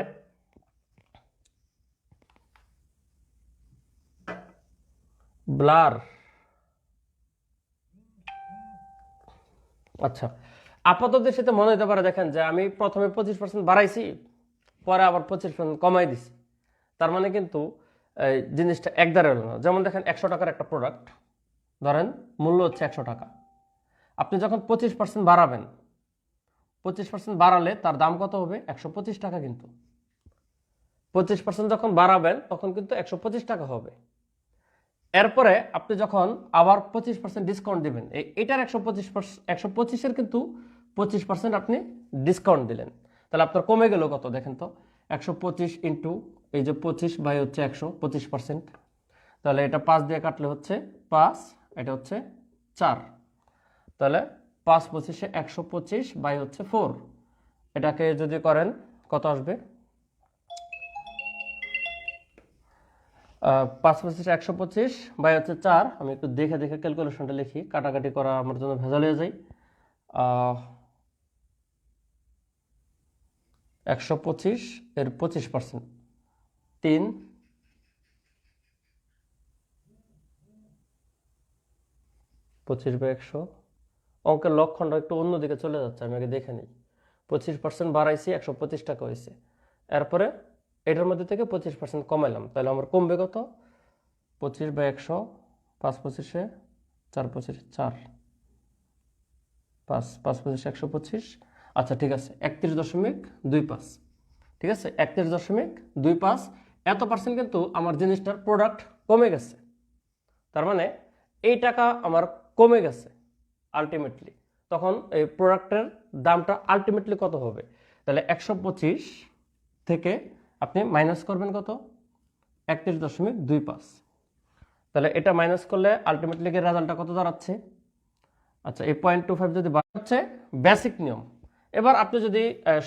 ব্লার, আচ্ছা আপাত দৃষ্টিতে মনে হতে পারে দেখেন যে আমি প্রথমে 25% বাড়াইছি, পরে আবার 25% কমাই দিছি, তার মানে কিন্তু জিনিসটা একদারে হলো না। যেমন দেখেন 100 টাকার একটা প্রোডাক্ট, ধরেন মূল্য হচ্ছে 100 টাকা, আপনি যখন 25% বাড়াবেন, 25% বাড়ালে তার দাম কত হবে 125 টাকা, কিন্তু 25% যখন বাড়াবেন তখন কিন্তু 125 টাকা হবে। এরপরে আপনি যখন আবার 25% ডিসকাউন্ট দিবেন, এটার 125-এর কিন্তু 25% আপনি ডিসকাউন্ট দিলেন, তাহলে আপনার কমে গেল কত দেখেন তো, 125 ইন্টু এই যে 25 বাই হচ্ছে 100, 25%, তাহলে এটা 5 দিয়ে কাটলে হচ্ছে 5, এটা হচ্ছে 4, তাহলে 5 25-এ 125 বাই হচ্ছে 4, এটাকে যদি করেন কত আসবে, 5 25 125 বাই হচ্ছে 4, আমি একটু দেখে দেখে ক্যালকুলেশনটা লিখি, কাটাকাটি করা আমার জন্য ভেজাল হয়ে যায়। 125 এর 25%, 3, 25/100, অঙ্কের লক্ষণটা একটু অন্যদিকে চলে যাচ্ছে, আমি আগে দেখে নিই। 25% বাড়াইছি, 125 টাকা হয়েছে, এরপরে এটার মধ্যে থেকে 25% কমাইলাম, তাহলে আমার কমবে কত? 25/100, 5/25, 4/25, 4, 5, 5/25, 125। আচ্ছা ঠিক আছে, 31.25। ঠিক আছে, 31.25 এত পার্সেন্ট কিন্তু আমার জিনিসটার প্রোডাক্ট কমে গেছে। তার মানে এই টাকা আমার কমে গেছে আলটিমেটলি। তখন এই প্রোডাক্টের দামটা আলটিমেটলি কত হবে? তাহলে 125 থেকে আপনি মাইনাস করবেন কত? 31.25। তাহলে এটা মাইনাস করলে আলটিমেটলি রেজাল্টটা কত দাঁড়াচ্ছে? আচ্ছা, এই 0.25 যদি হচ্ছে বেসিক নিয়ম। এবার আপনি যদি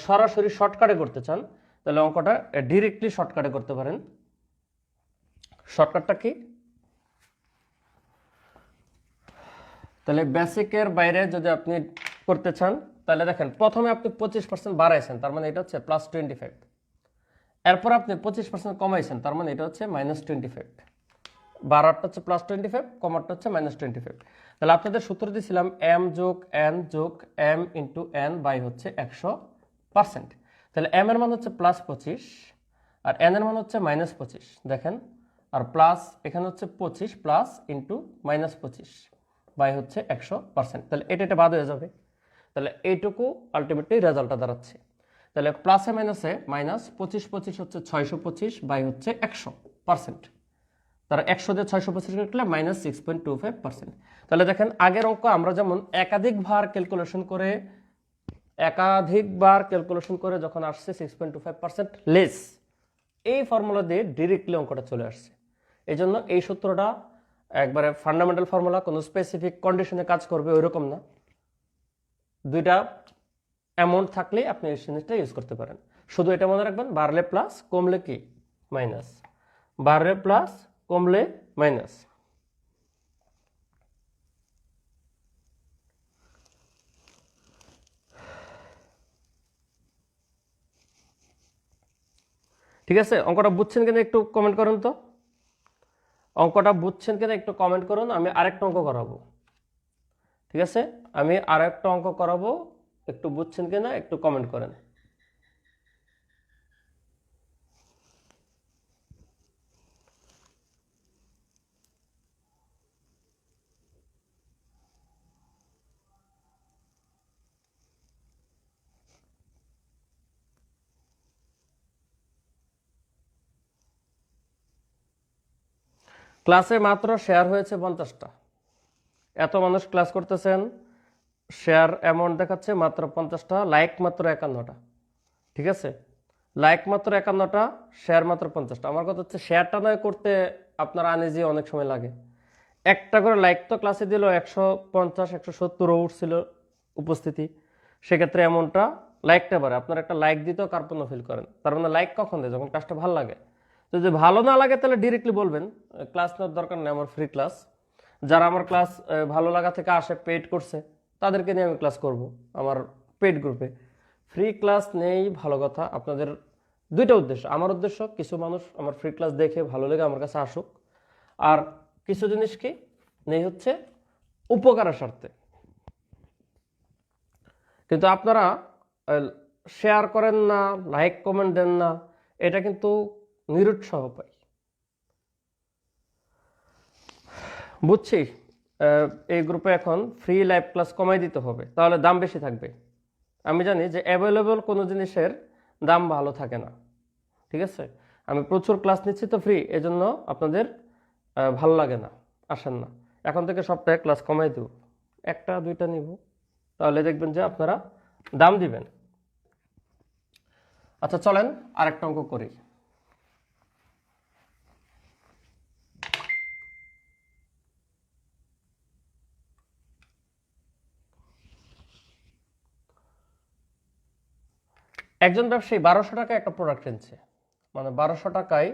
সরাসরি শর্টকাটে করতে চান তাহলে অঙ্কটা ডিরেক্টলি শর্টকাটে করতে পারেন। শর্টকাটটা কি? তাহলে বেসিকের বাইরে যদি আপনি করতে চান তাহলে দেখেন, প্রথমে আপনি 25% বাড়াইছেন, তার মানে এটা হচ্ছে +25। এরপর আপনি 25% কমাইছেন, তার মানে এটা হচ্ছে -25। বাড়ারটা হচ্ছে +25, কমারটা হচ্ছে -25। তাহলে আপনাদের সূত্র দিয়েছিলাম m যোগ n যোগ m ইন্টু n বাই হচ্ছে 100%। তাহলে m এর মান হচ্ছে +25 আর n এর মান হচ্ছে -25। দেখেন, আর প্লাস এখানে হচ্ছে 25 প্লাস ইন্টু -25 বাই হচ্ছে 100%। তাহলে এটা বাদ হয়ে যাবে। তাহলে এইটুকু আলটিমেটলি রেজাল্টটা দাঁড়াচ্ছে। তাহলে প্লাসে মাইনাসে মাইনাস 25 হচ্ছে 625 বাই হচ্ছে 100%। তারা 100 দিয়ে 625 কাটলে -6.25%। তাহলে দেখেন, আগের অঙ্ক আমরা যেমন একাধিকবার ক্যালকুলেশন করে যখন আসছে 6.25% লেস, এই ফর্মুলা দিয়ে ডিরেক্টলি অঙ্কটা চলে আসছে। এই জন্য এই সূত্রটা একবারে ফান্ডামেন্টাল ফর্মুলা, কোনো স্পেসিফিক কন্ডিশনে কাজ করবে ওইরকম না। দুইটা অ্যামাউন্ট থাকলে আপনি এই জিনিসটা ইউজ করতে পারেন। শুধু এটা মনে রাখবেন, বাড়লে প্লাস, কমলে কি মাইনাস, বাড়লে প্লাস, কমলে মাইনাস। ঠিক আছে, অঙ্কটা বুঝছেন কিনা একটু কমেন্ট করুন তো। অঙ্কটা বুঝছেন কিনা একটু কমেন্ট করুন। আমি আরেকটা অঙ্ক করাবো। ঠিক আছে, আমি আরেকটা অঙ্ক করাবো, একটু বুঝছেন কিনা একটু কমেন্ট করেন। ক্লাসে মাত্র শেয়ার হয়েছে 50টা। এত মানুষ ক্লাস করতেছেন, শেয়ার অ্যামাউন্ট দেখাচ্ছে মাত্র 50টা, লাইক মাত্র 51টা। ঠিক আছে, লাইক মাত্র 51টা, শেয়ার মাত্র 50টা। আমার কথা হচ্ছে, শেয়ারটা নয় করতে আপনার আনইজি অনেক সময় লাগে। একটা করে লাইক তো ক্লাসে দিল 150 170ও উঠছিল উপস্থিতি, সেক্ষেত্রে এমনটা লাইকটা বাড়ে। আপনার একটা লাইক দিতেও কার্পণ্য ফিল করেন। তার মানে লাইক কখন দেয়? যখন ক্লাসটা ভালো লাগে। যদি ভালো না লাগে তাহলে ডিরেক্টলি বলবেন ক্লাস নেওয়ার দরকার নেই, আমার ফ্রি ক্লাস। যারা আমার ক্লাস ভালো লাগা থেকে আসে, পেইড করছে, তাদেরকে নিয়ে আমি ক্লাস করব আমার পেইড গ্রুপে। ফ্রি ক্লাস নেই, ভালো কথা। আপনাদের দুইটা উদ্দেশ্য। আমার উদ্দেশ্য, কিছু মানুষ আমার ফ্রি ক্লাস দেখে ভালো লেগে আমার কাছে আসুক, আর কিছু জিনিস কি নেই হচ্ছে উপকারের স্বার্থে। কিন্তু আপনারা শেয়ার করেন না, লাইক কমেন্ট দেন না, এটা কিন্তু নিরুৎসাহ পাই। বুঝছি, এই গ্রুপে এখন ফ্রি লাইভ ক্লাস কমাই দিতে হবে, তাহলে দাম বেশি থাকবে। আমি জানি যে অ্যাভেলেবল কোনো জিনিসের দাম ভালো থাকে না। ঠিক আছে, আমি প্রচুর ক্লাস নিচ্ছি তো ফ্রি, এজন্য আপনাদের ভালো লাগে না, আসেন না। এখন থেকে সপ্তাহে ক্লাস কমাই দেব, একটা দুইটা নিব, তাহলে দেখবেন যে আপনারা দাম দিবেন। আচ্ছা চলেন আরেকটা অঙ্ক করি। একজন ব্যবসায়ী 1200 টাকায় একটা প্রোডাক্ট কিনছে, মানে 1200 টাকায়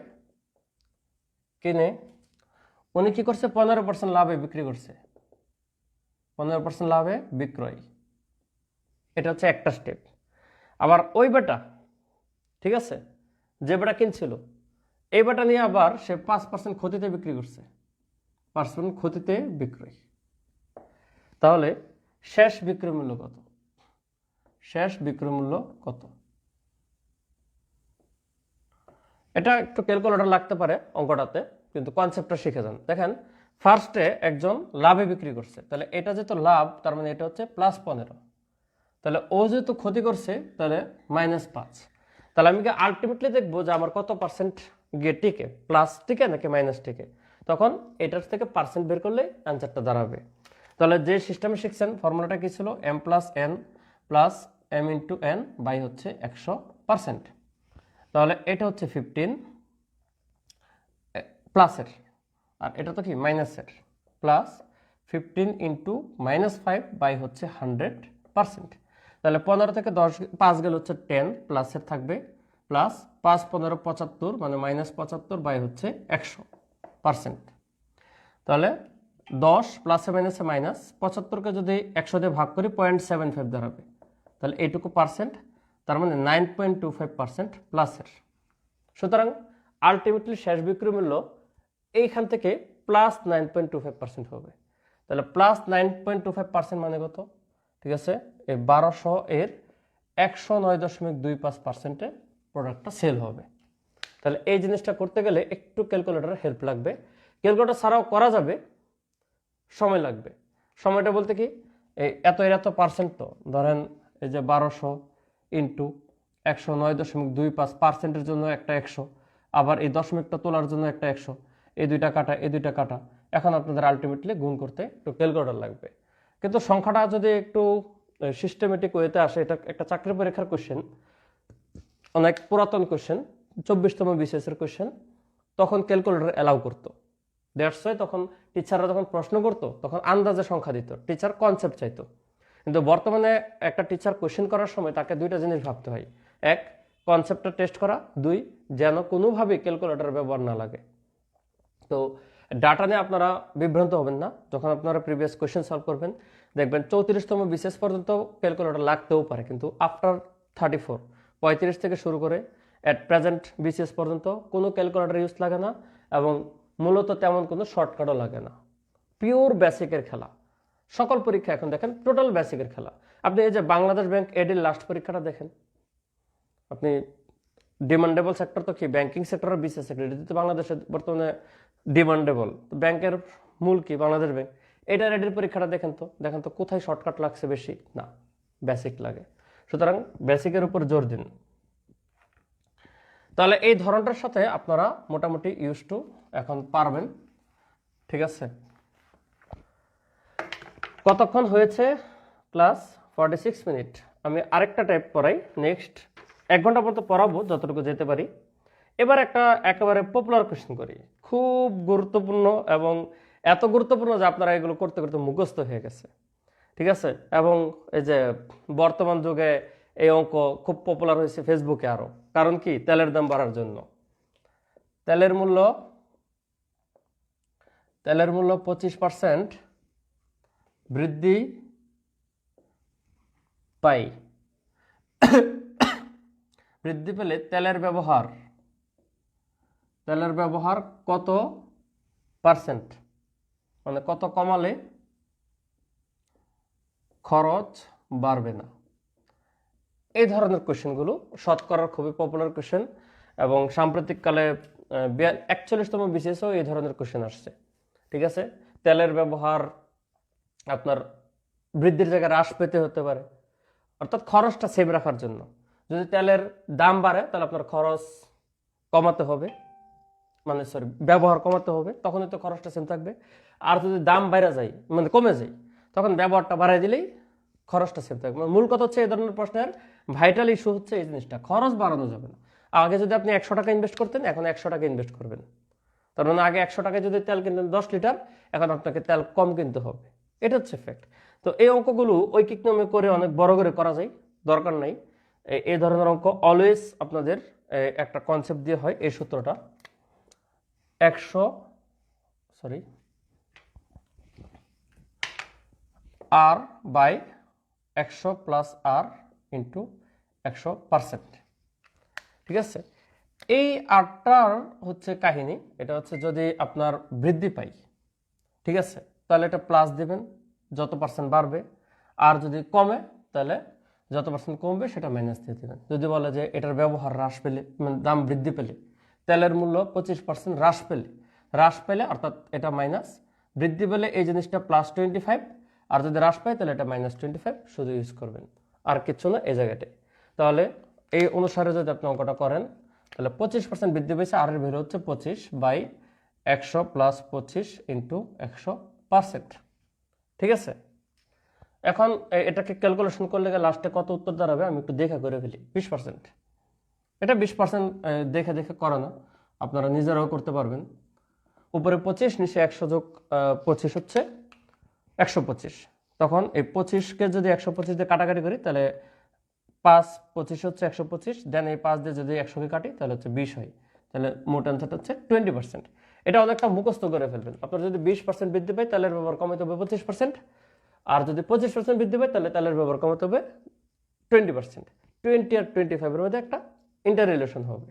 কিনে উনি কি করছে? 15% লাভে বিক্রি করছে। 15% লাভে বিক্রয়, এটা হচ্ছে একটা স্টেপ। আবার ওই বেটা, ঠিক আছে, যে বেটা কিনছিল, এই বেটা নিয়ে আবার সে 5% ক্ষতিতে বিক্রি করছে। 5% ক্ষতিতে বিক্রয়। তাহলে শেষ বিক্রয় মূল্য কত? শেষ বিক্রয় মূল্য কত? এটা একটু ক্যালকুলেটর লাগতে পারে অঙ্কটাতে, কিন্তু কনসেপ্টটা শিখে যান। দেখেন ফার্স্টে একজন লাভে বিক্রি করছে, তাহলে এটা যেহেতু লাভ তার মানে এটা হচ্ছে +15, তাহলে ও যেহেতু ক্ষতি করছে তাহলে -5। তাহলে আমি আলটিমেটলি দেখবো যে আমার কত পার্সেন্ট গিয়ে টিকে, প্লাস টিকে নাকি মাইনাস টিকে। তখন এটার থেকে পার্সেন্ট বের করলে অ্যান্সারটা দাঁড়াবে। তাহলে যে সিস্টেমে শিখছেন ফর্মুলাটা কি ছিল, m+n plus m into n by হচ্ছে 100%। তাহলে এটা হচ্ছে 15 প্লাসের, আর এটা তো কি মাইনাসের, প্লাস 15 ইন্টু -5 বাই হচ্ছে 100%। তাহলে 15 থেকে 10 5 গেলে হচ্ছে 10, প্লাসের থাকবে, প্লাস 5 15 75 মানে -75 বাই হচ্ছে 100%। তাহলে 10 প্লাসে মাইনাসে মাইনাস, 75কে যদি 100 দিয়ে ভাগ করি 0.75 দাঁড়াবে, তাহলে এইটুকু পার্সেন্ট, তার মানে 9.25% প্লাসের। সুতরাং আলটিমেটলি শেষ বিক্রয় মূল্য এইখান থেকে +9.25% হবে। তাহলে +9.25% মানে কত, ঠিক আছে, এই 1200 এর 109.25%-এ প্রোডাক্টটা সেল হবে। তাহলে এই জিনিসটা করতে গেলে একটু ক্যালকুলেটরের হেল্প লাগবে। ক্যালকুলেটর ছাড়াও করা যাবে, সময় লাগবে। সময়টা বলতে কি, এই এত পার্সেন্ট, তো ধরেন এই যে 1200 ইন্টু 109.25%-এর জন্য একটা 100, আবার এই দশমিকটা তোলার জন্য একটা 100, এই দুইটা কাটা। এখন আপনাদের আলটিমেটলি গুণ করতে একটু ক্যালকুলেটর লাগবে। কিন্তু সংখ্যাটা যদি একটু সিস্টেমেটিক ওয়েতে আসে, এটা একটা চাকরি পরীক্ষার কোশ্চেন, অনেক পুরাতন কোশ্চেন, 24তম বিসিএস-এর কোশ্চেন, তখন ক্যালকুলেটর অ্যালাউ করতো। দ্যাটস ওয়াই তখন টিচাররা যখন প্রশ্ন করতো তখন আন্দাজে সংখ্যা দিত, টিচার কনসেপ্ট চাইতো। কিন্তু বর্তমানে একটা টিচার কোশ্চেন করার সময় তাকে দুইটা জিনিস ভাবতে হয়, এক কনসেপ্টটা টেস্ট করা, দুই যেন কোনোভাবেই ক্যালকুলেটর ব্যবহার না লাগে। তো ডাটা নিয়ে আপনারা বিভ্রান্ত হবেন না। যখন আপনারা প্রিভিয়াস কোশ্চেন সলভ করবেন দেখবেন 34তম বিসিএস পর্যন্ত ক্যালকুলেটর লাগতেও পারে, কিন্তু আফটার 35 থেকে শুরু করে অ্যাট প্রেজেন্ট বিসিএস পর্যন্ত কোনো ক্যালকুলেটর ইউজ লাগে না, এবং মূলত তেমন কোনো শর্টকাটও লাগে না। পিওর বেসিকের খেলা, সকল পরীক্ষা এখন দেখেন টোটাল বেসিকের খেলা। আপনি এই যে বাংলাদেশ ব্যাংক এডির লাস্ট পরীক্ষাটা দেখেন, আপনি ডিমান্ডেবল সেক্টর তো কি ব্যাংকিং সেক্টর আর বিসিএস সেক্টর, এটা তো বাংলাদেশে বর্তমানে ডিমান্ডেবল। ব্যাংকের মূল কি বাংলাদেশ ব্যাংক, এটা এডির পরীক্ষাটা দেখেন তো কোথায় শর্টকাট লাগছে বেশি, না বেসিক লাগে। সুতরাং বেসিকের উপর জোর দিন। তাহলে এই ধরনটার সাথে আপনারা মোটামুটি ইউজ টু এখন পারবেন, ঠিক আছে। কতক্ষণ হয়েছে, ক্লাস 46 মিনিট। আমি আরেকটা টাইপ পড়াই, নেক্সট 1 ঘন্টা পর্যন্ত পড়াবো যতটুকু যেতে পারি। এবার একটা একেবারে পপুলার কোশ্চেন করি, খুব গুরুত্বপূর্ণ, এবং এত গুরুত্বপূর্ণ যে আপনারা এগুলো করতে করতে মুখস্থ হয়ে গেছে, ঠিক আছে। এবং এই যে বর্তমান যুগে এই অঙ্ক খুব পপুলার হয়েছে ফেসবুকে আরো, কারণ কি, তেলের দাম বাড়ার জন্য। তেলের মূল্য 25% বৃদ্ধি পায়, বৃদ্ধি পেলে তেলের ব্যবহার কত পার্সেন্ট, মানে কত কমালে খরচ বাড়বে না। এই ধরনের কোশ্চেনগুলো শতকরার খুবই পপুলার কোশ্চেন, এবং সাম্প্রতিককালে 41তম বিসিএসও এই ধরনের কোশ্চেন আসছে, ঠিক আছে। তেলের ব্যবহার আপনার বৃদ্ধির জায়গায় হ্রাস পেতে হতে পারে, অর্থাৎ খরচটা সেভ রাখার জন্য। যদি তেলের দাম বাড়ে তাহলে আপনার খরচ কমাতে হবে, মানে সরি ব্যবহার কমাতে হবে, তখনই তো খরচটা সেম থাকবে। আর যদি দাম বাইরে যায় মানে কমে যায়, তখন ব্যবহারটা বাড়াই দিলেই খরচটা সেম থাকবে। মূল কথা হচ্ছে এই ধরনের প্রশ্নের ভাইটাল ইস্যু হচ্ছে এই জিনিসটা, খরচ বাড়ানো যাবে না। আগে যদি আপনি 100 টাকা ইনভেস্ট করতেন, এখন 100 টাকা ইনভেস্ট করবেন। তার মানে আগে 100 টাকায় যদি তেল কিনতেন 10 লিটার, এখন আপনাকে তেল কম কিনতে হবে, এটা হচ্ছে ফ্যাক্ট। তো এই অঙ্কগুলো ঐকিক নিয়মে করে অনেক বড় করে করা যায়, দরকার নাই। এই ধরনের অঙ্ক অলওয়েজ আপনাদের একটা কনসেপ্ট দিয়ে হয়। এই সূত্রটা 100 আর বাই 100 প্লাস আর ইন্টু 100%, ঠিক আছে। এই আরটার হচ্ছে কাহিনী, এটা হচ্ছে যদি আপনার বৃদ্ধি পাই, ঠিক আছে, তাহলে এটা প্লাস দিবেন যত পার্সেন্ট বাড়বে, আর যদি কমে তাহলে যত পার্সেন্ট কমবে সেটা মাইনাস দিয়ে দেবেন। যদি বলে যে এটার ব্যবহার হ্রাস পেলে, মানে দাম বৃদ্ধি পেলে তেলের মূল্য 25% হ্রাস পেলে অর্থাৎ এটা মাইনাস, বৃদ্ধি পেলে এই জিনিসটা +25, আর যদি হ্রাস পায় তাহলে এটা -25 শুধু ইউজ করবেন, আর কিছু না এই জায়গাটায়। তাহলে এই অনুসারে যদি আপনি অঙ্কটা করেন তাহলে 25% বৃদ্ধি পেয়েছে, আর এর ভ্যালু হচ্ছে 25/100 + 25 × 100%। ঠিক আছে, এখন এটাকে ক্যালকুলেশন করলে লাস্টে কত উত্তর দাঁড়াবে আমি একটু দেখা করে ফেলি। 20%, এটা 20% দেখে দেখে করানো, আপনারা নিজেরাও করতে পারবেন। উপরে 25, নিচে 100 যোগ 25 হচ্ছে 125। তখন এই 25কে যদি 125 দিয়ে কাটাকাটি করি তাহলে 5 25 হচ্ছে 125, দেন এই 5 দিয়ে যদি 100কে কাটি তাহলে হচ্ছে 20 হয়। তাহলে মোট অ্যান্সারটা হচ্ছে 20%। এটা অনেকটা মুখস্থ করে ফেলবেন। আপনার যদি 20% বৃদ্ধি পায় তেলের ব্যবহার কমাতে হবে 25%, আর যদি 25% বৃদ্ধি পায় তাহলে তেলের ব্যবহার কমাতে হবে 20%। 20 আর 25 এর মধ্যে একটা ইন্টার রিলেশন হবে।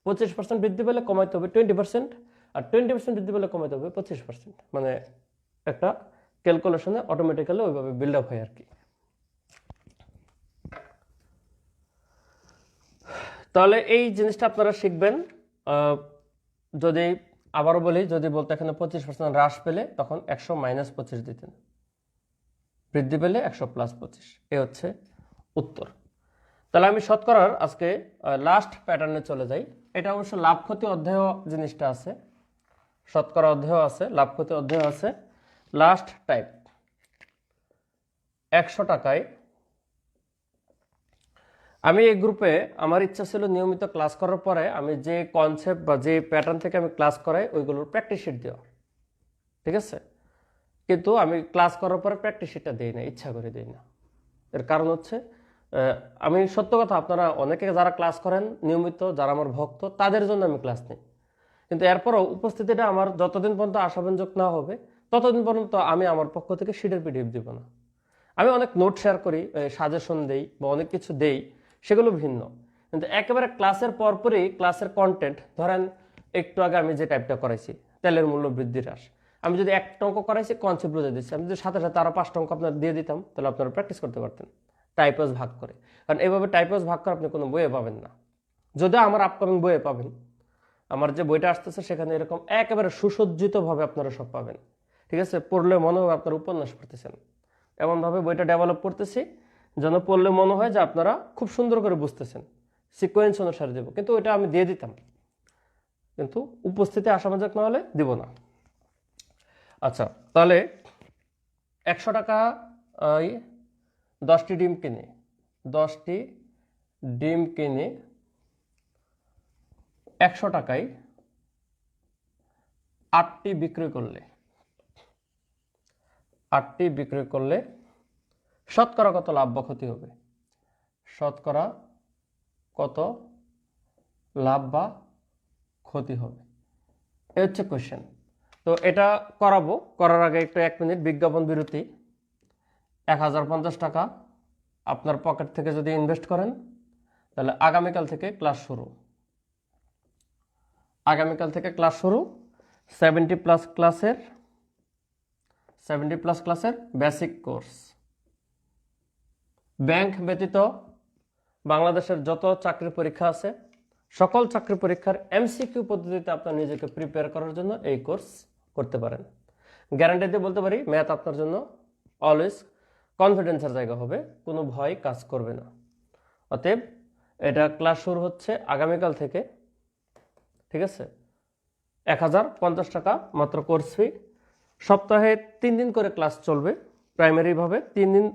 25% বৃদ্ধি পেলে কমাইতে হবে 20%, আর 20% বৃদ্ধি পেলে কমাইতে হবে 25%। মানে একটা ক্যালকুলেশনে অটোমেটিক্যালি ওইভাবে বিল্ড আপ হয় আর কি। তাহলে এই জিনিসটা আপনারা শিখবেন। যদি আবারও বলি, যদি বলতে এখানে 25% হ্রাস পেলে তখন 100 - 25 দিতেন, বৃদ্ধি পেলে 100 + 25, এ হচ্ছে উত্তর। তাহলে আমি শতকরার আজকে লাস্ট প্যাটার্নে চলে যাই। এটা অবশ্য লাভ ক্ষতি অধ্যায় জিনিসটা আছে, শতকরা অধ্যায় আছে, লাভ ক্ষতি অধ্যায় আছে। লাস্ট টাইপ 100 টাকায় আমি এই গ্রুপে, আমার ইচ্ছা ছিল নিয়মিত ক্লাস করার পরে আমি যে কনসেপ্ট বা যে প্যাটার্ন থেকে আমি ক্লাস করাই ওইগুলোর প্র্যাকটিস শিট দেওয়া, ঠিক আছে। কিন্তু আমি ক্লাস করার পরে প্র্যাকটিস শিটটা দিই না, ইচ্ছা করে দিই না। এর কারণ হচ্ছে আমি সত্য কথা, আপনারা অনেকে যারা ক্লাস করেন নিয়মিত, যারা আমার ভক্ত, তাদের জন্য আমি ক্লাস নিই। কিন্তু এরপরও উপস্থিতিটা আমার যতদিন পর্যন্ত আশাব্যঞ্জক না হবে ততদিন পর্যন্ত আমি আমার পক্ষ থেকে শিটের পিডিএফ দিব না। আমি অনেক নোট শেয়ার করি, সাজেশন দেই বা অনেক কিছু দেই, সেগুলো ভিন্ন। কিন্তু একেবারে ক্লাসের পরপরই ক্লাসের কন্টেন্ট, ধরেন একটু আগে আমি যে টাইপটা করাইছি তেলের মূল্য বৃদ্ধি হ্রাস, আমি যদি 1টা অঙ্ক করাইছি কনসেপ্ট বুঝে দিচ্ছি, আমি যদি সাথে সাথে আরও 5টা অঙ্ক আপনার দিয়ে দিতাম তাহলে আপনারা প্র্যাকটিস করতে পারতেন টাইপস ভাগ করে। কারণ এইভাবে টাইপস ভাগ করে আপনি কোনো বইয়ে পাবেন না, যদিও আমার আপকামিং বইয়ে পাবেন। আমার যে বইটা আসতেছে সেখানে এরকম একেবারে সুসজ্জিতভাবে আপনারা সব পাবেন, ঠিক আছে। পড়লে মনে হবে আপনারা উপন্যাস পড়তেছেন, এমনভাবে বইটা ডেভেলপ করতেছি যেন পড়লে মনে হয় যে আপনারা খুব সুন্দর করে বুঝতেছেন, সিকোয়েন্স অনুসারে দেবো। কিন্তু ওইটা আমি দিয়ে দিতাম, কিন্তু উপস্থিতি আশাবাঞ্জক না হলে দিব না। আচ্ছা, তাহলে 100 টাকা 10টি ডিম কিনে 100 টাকায় 8টি বিক্রি করলে শতকরা কত লাভ বা ক্ষতি হবে? শতকরা কত লাভ বা ক্ষতি হবে, এই হচ্ছে কোয়েশ্চেন। তো এটা করার আগে একটু 1 মিনিট বিজ্ঞাপন বিরতি। 1050 টাকা আপনার পকেট থেকে যদি ইনভেস্ট করেন তাহলে আগামীকাল থেকে ক্লাস শুরু। 70+ ক্লাসের বেসিক কোর্স। ব্যাংক ব্যতীত বাংলাদেশের যত চাকরি পরীক্ষা আছে সকল চাকরি পরীক্ষার এমসিকিউ পদ্ধতিতে আপনার নিজেকে প্রিপেয়ার করার জন্য এই কোর্স করতে পারেন। গ্যারান্টি দিয়ে বলতে পারি, ম্যাথ আপনার জন্য অলওয়েজ কনফিডেন্সের জায়গা হবে, কোনো ভয় কাজ করবে না। অতএব এটা ক্লাস শুরু হচ্ছে আগামীকাল থেকে, ঠিক আছে। 1050 টাকা মাত্র কোর্স ফি। সপ্তাহে 3 দিন করে ক্লাস চলবে, প্রাইমারিভাবে 3 দিন,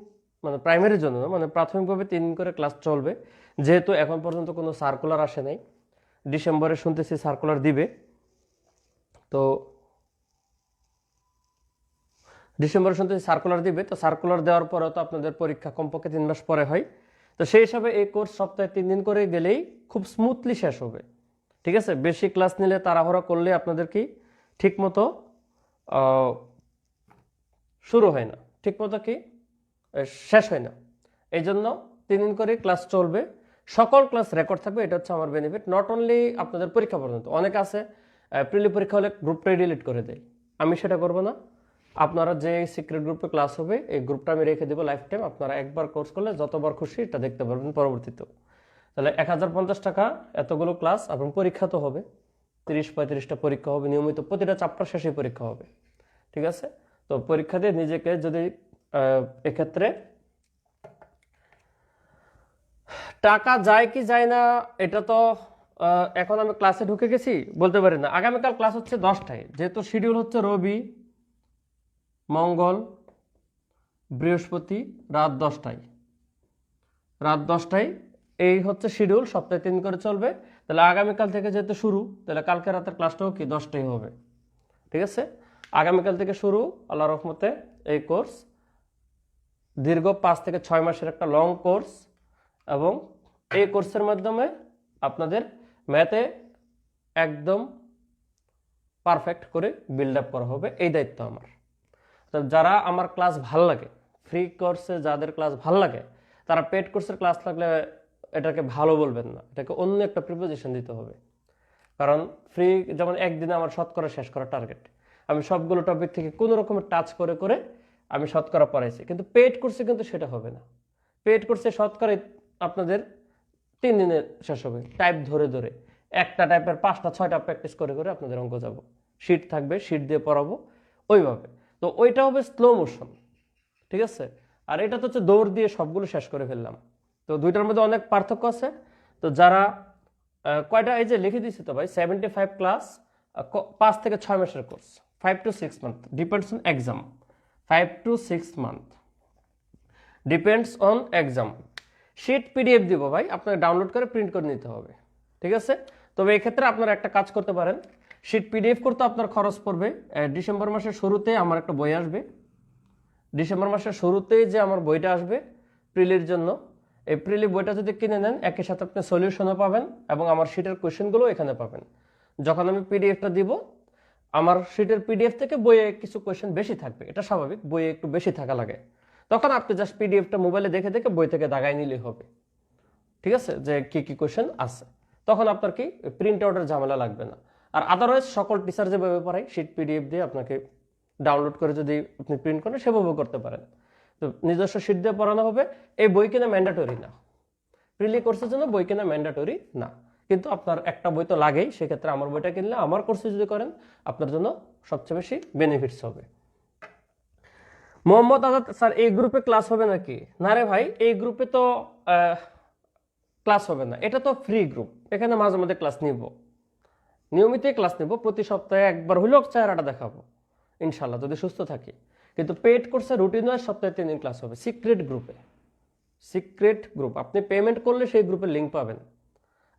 মানে প্রাইমারির জন্য মানে প্রাথমিকভাবে 3 দিন করে ক্লাস চলবে। যেহেতু এখন পর্যন্ত কোনো সার্কুলার আসে নাই, ডিসেম্বরে শুনতেছি সার্কুলার দিবে, তো সার্কুলার দেওয়ার পরে তো আপনাদের পরীক্ষা কমপক্ষে 3 মাস পরে হয়। তো সেই হিসাবে এই কোর্স সপ্তাহে 3 দিন করে গেলেই খুব স্মুথলি শেষ হবে, ঠিক আছে। বেশি ক্লাস নিলে তাড়াহুড়া করলে আপনাদের কি ঠিকমতো শুরু হয় না, ঠিকমতো কি শেষ হয় না। এই জন্য 3 দিন করে ক্লাস চলবে, সকল ক্লাস রেকর্ড থাকবে। এটা হচ্ছে আমার বেনিফিট, নট অনলি আপনাদের পরীক্ষা পর্যন্ত। অনেকে আছে প্রিলি পরীক্ষা হলে গ্রুপটাই ডিলিট করে দেয়, আমি সেটা করব না। আপনারা যে সিক্রেট গ্রুপে ক্লাস হবে এই গ্রুপটা আমি রেখে দেবো লাইফ টাইম। আপনারা একবার কোর্স করলে যতবার খুশি এটা দেখতে পারবেন পরবর্তীতেও। তাহলে 1050 টাকা এতগুলো ক্লাস এবং পরীক্ষা তো হবে। 30-35টা পরীক্ষা হবে নিয়মিত, প্রতিটা চ্যাপ্টার শেষে পরীক্ষা হবে। ঠিক আছে, তো পরীক্ষা দিয়ে নিজেকে যদি এক্ষেত্রে টাকা যায় কি যায় না এটা তো এখন আমি ক্লাসে ঢুকে গেছি বলতে পারি না। আগামীকাল ক্লাস হচ্ছে 10টায়, যেহেতু শিডিউল হচ্ছে রবি, মঙ্গল, বৃহস্পতি রাত 10টায় এই হচ্ছে শিডিউল, সপ্তাহে 3 করে চলবে। তাহলে আগামীকাল থেকে যেহেতু শুরু, তাহলে কালকে রাতের ক্লাসটাও কি 10টায় হবে। ঠিক আছে, আগামীকাল থেকে শুরু আল্লাহর রহমতে এই কোর্স, দীর্ঘ 5 থেকে 6 মাসের একটা লং কোর্স, এবং এই কোর্সের মাধ্যমে আপনাদের ম্যাথে একদম পারফেক্ট করে বিল্ড আপ করা হবে, এই দায়িত্ব আমার। তো যারা আমার ক্লাস ভাল লাগে, ফ্রি কোর্সে যাদের ক্লাস ভাল লাগে, তারা পেড কোর্সের ক্লাস লাগলে এটাকে ভালো বলবেন না, এটাকে অন্য একটা প্রিপোজিশন দিতে হবে। কারণ ফ্রি যেমন একদিনে আমার শতকরা শেষ করা টার্গেট, আমি সবগুলো টপিক থেকে কোনো রকমের টাচ করে করে আমি শতকরা পড়াইছি, কিন্তু পেড কোর্সে কিন্তু সেটা হবে না। পেড কোর্সে শতকরা আপনাদের 3 দিনে শেষ হবে, টাইপ ধরে ধরে একটা টাইপের 5টা-6টা প্র্যাকটিস করে করে আপনাদের অঙ্ক যাব, শিট থাকবে, শিট দিয়ে পড়াবো ওইভাবে। তো ওইটা হবে স্লো মোশন। ঠিক আছে, আর এটা তো হচ্ছে দৌড় দিয়ে সবগুলো শেষ করে ফেললাম। তো দুইটার মধ্যে অনেক পার্থক্য আছে। তো যারা কয়টা, এই যে লিখে দিচ্ছি তো ভাই, 75 ক্লাস, 5 থেকে 6 মাসের কোর্স, 5 to 6 month, depends on exam. 5 to 6 month depends on exam. Sheet PDF দিব ভাই, আপনাকে ডাউনলোড করে প্রিন্ট করে নিতে হবে। ঠিক আছে, তবে এক্ষেত্রে আপনারা একটা কাজ করতে পারেন, শিট পিডিএফ করতে আপনার খরচ পড়বে। ডিসেম্বর মাসের শুরুতে আমার একটা বই আসবে, ডিসেম্বর মাসের শুরুতেই যে আমার বইটা আসবে প্রিলির জন্য, এই প্রিলি বইটা যদি কিনে নেন, একই সাথে আপনি সলিউশনও পাবেন এবং আমার শিটের কোয়েশ্চেনগুলো এখানে পাবেন। যখন আমি পিডিএফটা দিব, আমার শিটের পিডিএফ থেকে বইয়ে কিছু কোয়েশ্চেন বেশি থাকবে, এটা স্বাভাবিক, বইয়ে একটু বেশি থাকা লাগে। তখন আপনি জাস্ট পিডিএফটা মোবাইলে দেখে দেখে বই থেকে দাগাই নিলেই হবে। ঠিক আছে, যে কি কি কোয়েশ্চেন আছে, তখন আপনার কি প্রিন্ট আউটের ঝামেলা লাগবে না। আর আদারওয়াইজ সকল টিচার যেভাবে পড়ায় শিট পিডিএফ দিয়ে আপনাকে ডাউনলোড করে যদি আপনি প্রিন্ট করেন সেভাবেও করতে পারেন। তো নিজস্ব শিট দিয়ে পড়ানো হবে। এই বই কেনা ম্যান্ডেটরি না, প্রিলি কোর্সের জন্য বই কেনা ম্যান্ডেটরি না, কিন্তু আপনার একটা বই তো লাগেই। সেক্ষেত্রে আমার বইটা কিনলে আমার কোর্সে যদি করেন আপনার জন্য সবচেয়ে বেশি বেনিফিটস হবে। মোহাম্মদ আজাদ স্যার, এই গ্রুপে ক্লাস হবে নাকি? না রে ভাই, এই গ্রুপে তো ক্লাস হবে না, এটা তো ফ্রি গ্রুপ, এখানে মাঝে মধ্যে ক্লাস নিব, নিয়মিতই ক্লাস নিব, প্রতি সপ্তাহে একবার হলেও চেহারাটা দেখাবো ইনশাল্লাহ, যদি সুস্থ থাকি। কিন্তু পেড কোর্সে রুটিন ওয়াইজ সপ্তাহে 3 দিন ক্লাস হবে সিক্রেট গ্রুপে। সিক্রেট গ্রুপ, আপনি পেমেন্ট করলে সেই গ্রুপের লিঙ্ক পাবেন।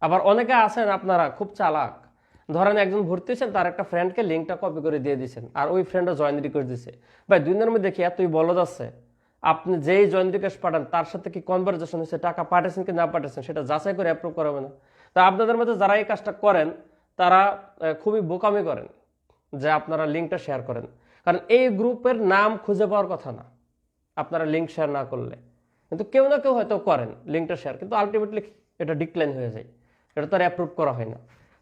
আবার অনেকে আছেন আপনারা খুব চালাক, ধরেন একজন ভর্তি হয়েছেন, তার একটা ফ্রেন্ডকে লিঙ্কটা কপি করে দিয়ে দিয়েছেন, আর ওই ফ্রেন্ডও জয়েন রিকোয়েস্ট দিচ্ছে। ভাই, 2 দিনের মধ্যে দেখি এতই বলদ আছে, আপনি যেই জয়েন রিকোয়েস্ট পাঠান তার সাথে কি কনভারসেশন হয়েছে, টাকা পাঠিয়েছেন কি না পাঠিয়েছেন সেটা যাচাই করে অ্যাপ্রুভ করা হবে না। তা আপনাদের মধ্যে যারা এই কাজটা করেন তারা খুবই বোকামি করেন যে আপনারা লিঙ্কটা শেয়ার করেন, কারণ এই গ্রুপের নাম খুঁজে পাওয়ার কথা না আপনারা লিঙ্ক শেয়ার না করলে। কিন্তু কেউ না কেউ হয়তো করেন লিঙ্কটা শেয়ার, কিন্তু আলটিমেটলি এটা ডিক্লাইন হয়ে যায়, এটা তো আর অ্যাপ্রুভ করা হয় না,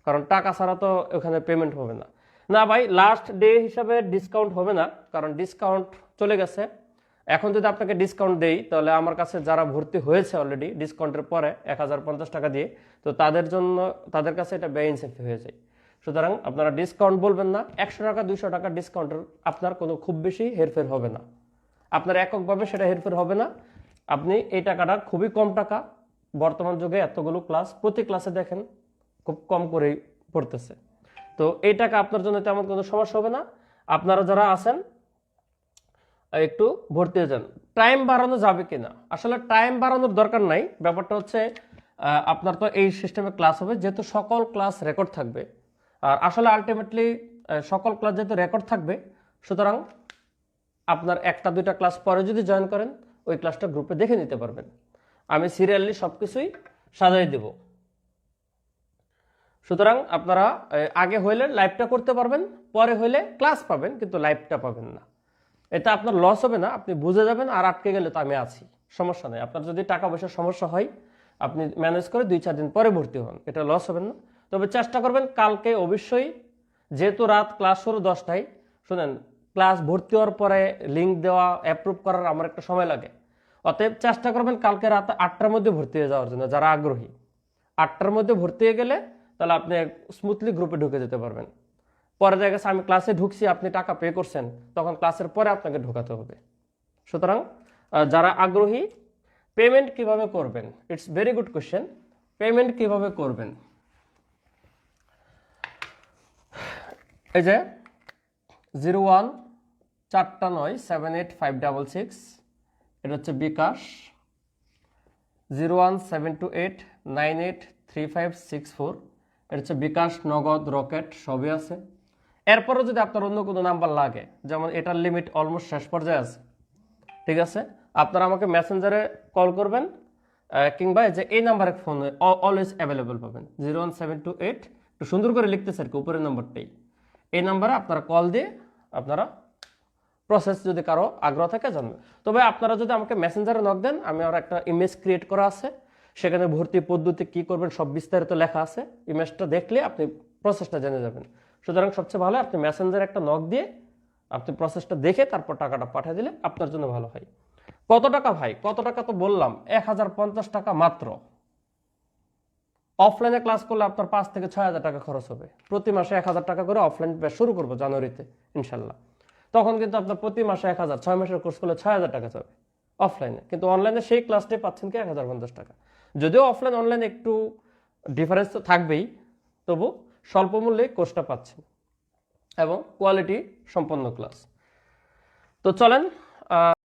কারণ টাকা ছাড়া তো ওখানে পেমেন্ট হবে না। না ভাই, লাস্ট ডে হিসাবে ডিসকাউন্ট হবে না, কারণ ডিসকাউন্ট চলে গেছে। এখন যদি আপনাকে ডিসকাউন্ট দেই, তাহলে আমার কাছে যারা ভর্তি হয়েছে অলরেডি ডিসকাউন্টের পরে 1050 টাকা দিয়ে, তো তাদের জন্য, তাদের কাছে এটা বেইনসেফ হয়ে যায়। সুতরাং আপনারা ডিসকাউন্ট বলবেন না, 100 টাকা 200 টাকা ডিসকাউন্টের আপনার কোনো খুব বেশি হেরফের হবে না, আপনার এককভাবে সেটা হেরফের হবে না। আপনি এই টাকাটা খুবই কম টাকা, বর্তমান যুগে এতগুলো ক্লাস, প্রতি ক্লাসে দেখেন খুব কম করেই পড়তেছে, তো এই টাকা আপনার জন্য তেমন কোনো সমস্যা হবে না। আপনারা যারা আছেন একটু ভর্তি হয়ে যান। টাইম বাড়ানো যাবে কিনা, আসলে টাইম বাড়ানোর দরকার নাই, ব্যাপারটা হচ্ছে আপনার তো এই সিস্টেমে ক্লাস হবে, যেহেতু সকল ক্লাস রেকর্ড থাকবে, আর আসলে আলটিমেটলি সকল ক্লাস যেহেতু রেকর্ড থাকবে, সুতরাং আপনার 1টা 2টা ক্লাস পরে যদি জয়েন করেন ওই ক্লাসটা গ্রুপে দেখে নিতে পারবেন। আমি সিরিয়ালি সবকিছুই সাজাই দেব। সুতরাং আপনারা আগে হইলে লাইভটা করতে পারবেন, পরে হইলে ক্লাস পাবেন কিন্তু লাইভটা পাবেন না। এটা আপনার লস হবে না, আপনি বুঝে যাবেন, আর আটকে গেলে তো আমি আছি, সমস্যা নেই। আপনার যদি টাকা পয়সার সমস্যা হয় আপনি ম্যানেজ করে 2-4 দিন পরে ভর্তি হন, এটা লস হবেন না। তবে চেষ্টা করবেন কালকে অবশ্যই, যেহেতু রাত ক্লাস শুরু 10টায়, শুনেন ক্লাস ভর্তি হওয়ার পরে লিঙ্ক দেওয়া অ্যাপ্রুভ করার আমার একটা সময় লাগে, অতএব চেষ্টা করবেন কালকে রাত 8টার মধ্যে ভর্তি হয়ে যাওয়ার জন্য, যারা আগ্রহী। 8টার মধ্যে ভর্তি হয়ে গেলে তাহলে আপনি স্মুথলি গ্রুপে ঢুকে যেতে পারবেন। পরে দেখা গেছে আমি ক্লাসে ঢুকছি, আপনি টাকা পে করছেন, তখন ক্লাসের পরে আপনাকে ঢোকাতে হবে। সুতরাং যারা আগ্রহী, পেমেন্ট কিভাবে করবেন, it's very good question. Payment কিভাবে করবেন, এই যে 01497856, এটা হচ্ছে বিকাশ। 01728983564, এটা হচ্ছে বিকাশ, নগদ, রকেট সবই আছে। এরপরও যদি আপনার অন্য কোনো নাম্বার লাগে, যেমন এটার লিমিট অলমোস্ট শেষ পর্যায়ে আছে, ঠিক আছে, আপনারা আমাকে মেসেঞ্জারে কল করবেন, কিংবা যে এই নাম্বারে ফোন অলওয়েজ অ্যাভেলেবল পাবেন। 01728, একটু সুন্দর করে লিখতেছে আর কি, উপরের নাম্বারটাই। এই নাম্বারে আপনারা কল দিয়ে আপনারা প্রসেস যদি কারো আগ্রহ থাকে জানবে। তবে আপনারা যদি আমাকে মেসেঞ্জারে নক দেন, আমি আর একটা ইমেজ ক্রিয়েট করা আছে, সেখানে ভর্তি পদ্ধতি কি করবেন সব বিস্তারিত লেখা আছে। ইমেজটা দেখলে আপনি প্রসেসটা জেনে যাবেন। সুতরাং সবচেয়ে ভালো আপনি মেসেঞ্জারে একটা নক দিয়ে আপনি প্রসেসটা দেখে তারপর টাকাটা পাঠিয়ে দিলে আপনার জন্য ভালো হয়। কত টাকা ভাই? কত টাকা তো বললাম, 1050 টাকা মাত্র। অফলাইনে ক্লাস করলে আপনার 5 থেকে 6000 টাকা খরচ হবে। প্রতি মাসে 1000 টাকা করে অফলাইন ব্যাচ শুরু করবো জানুয়ারিতে ইনশাল্লাহ। তখন কিন্তু আপনার প্রতি মাসে 1000, 6 মাসের কোর্স করলে 6000 টাকা যাবে অফলাইনে। কিন্তু অনলাইনে সেই ক্লাসটাই পাচ্ছেন কি 1050 টাকা। যদিও অফলাইন অনলাইন একটু ডিফারেন্স তো থাকবেই, তবু স্বল্প মূল্যে কোর্সটা পাচ্ছেন এবং কোয়ালিটি সম্পন্ন ক্লাস। তো চলেন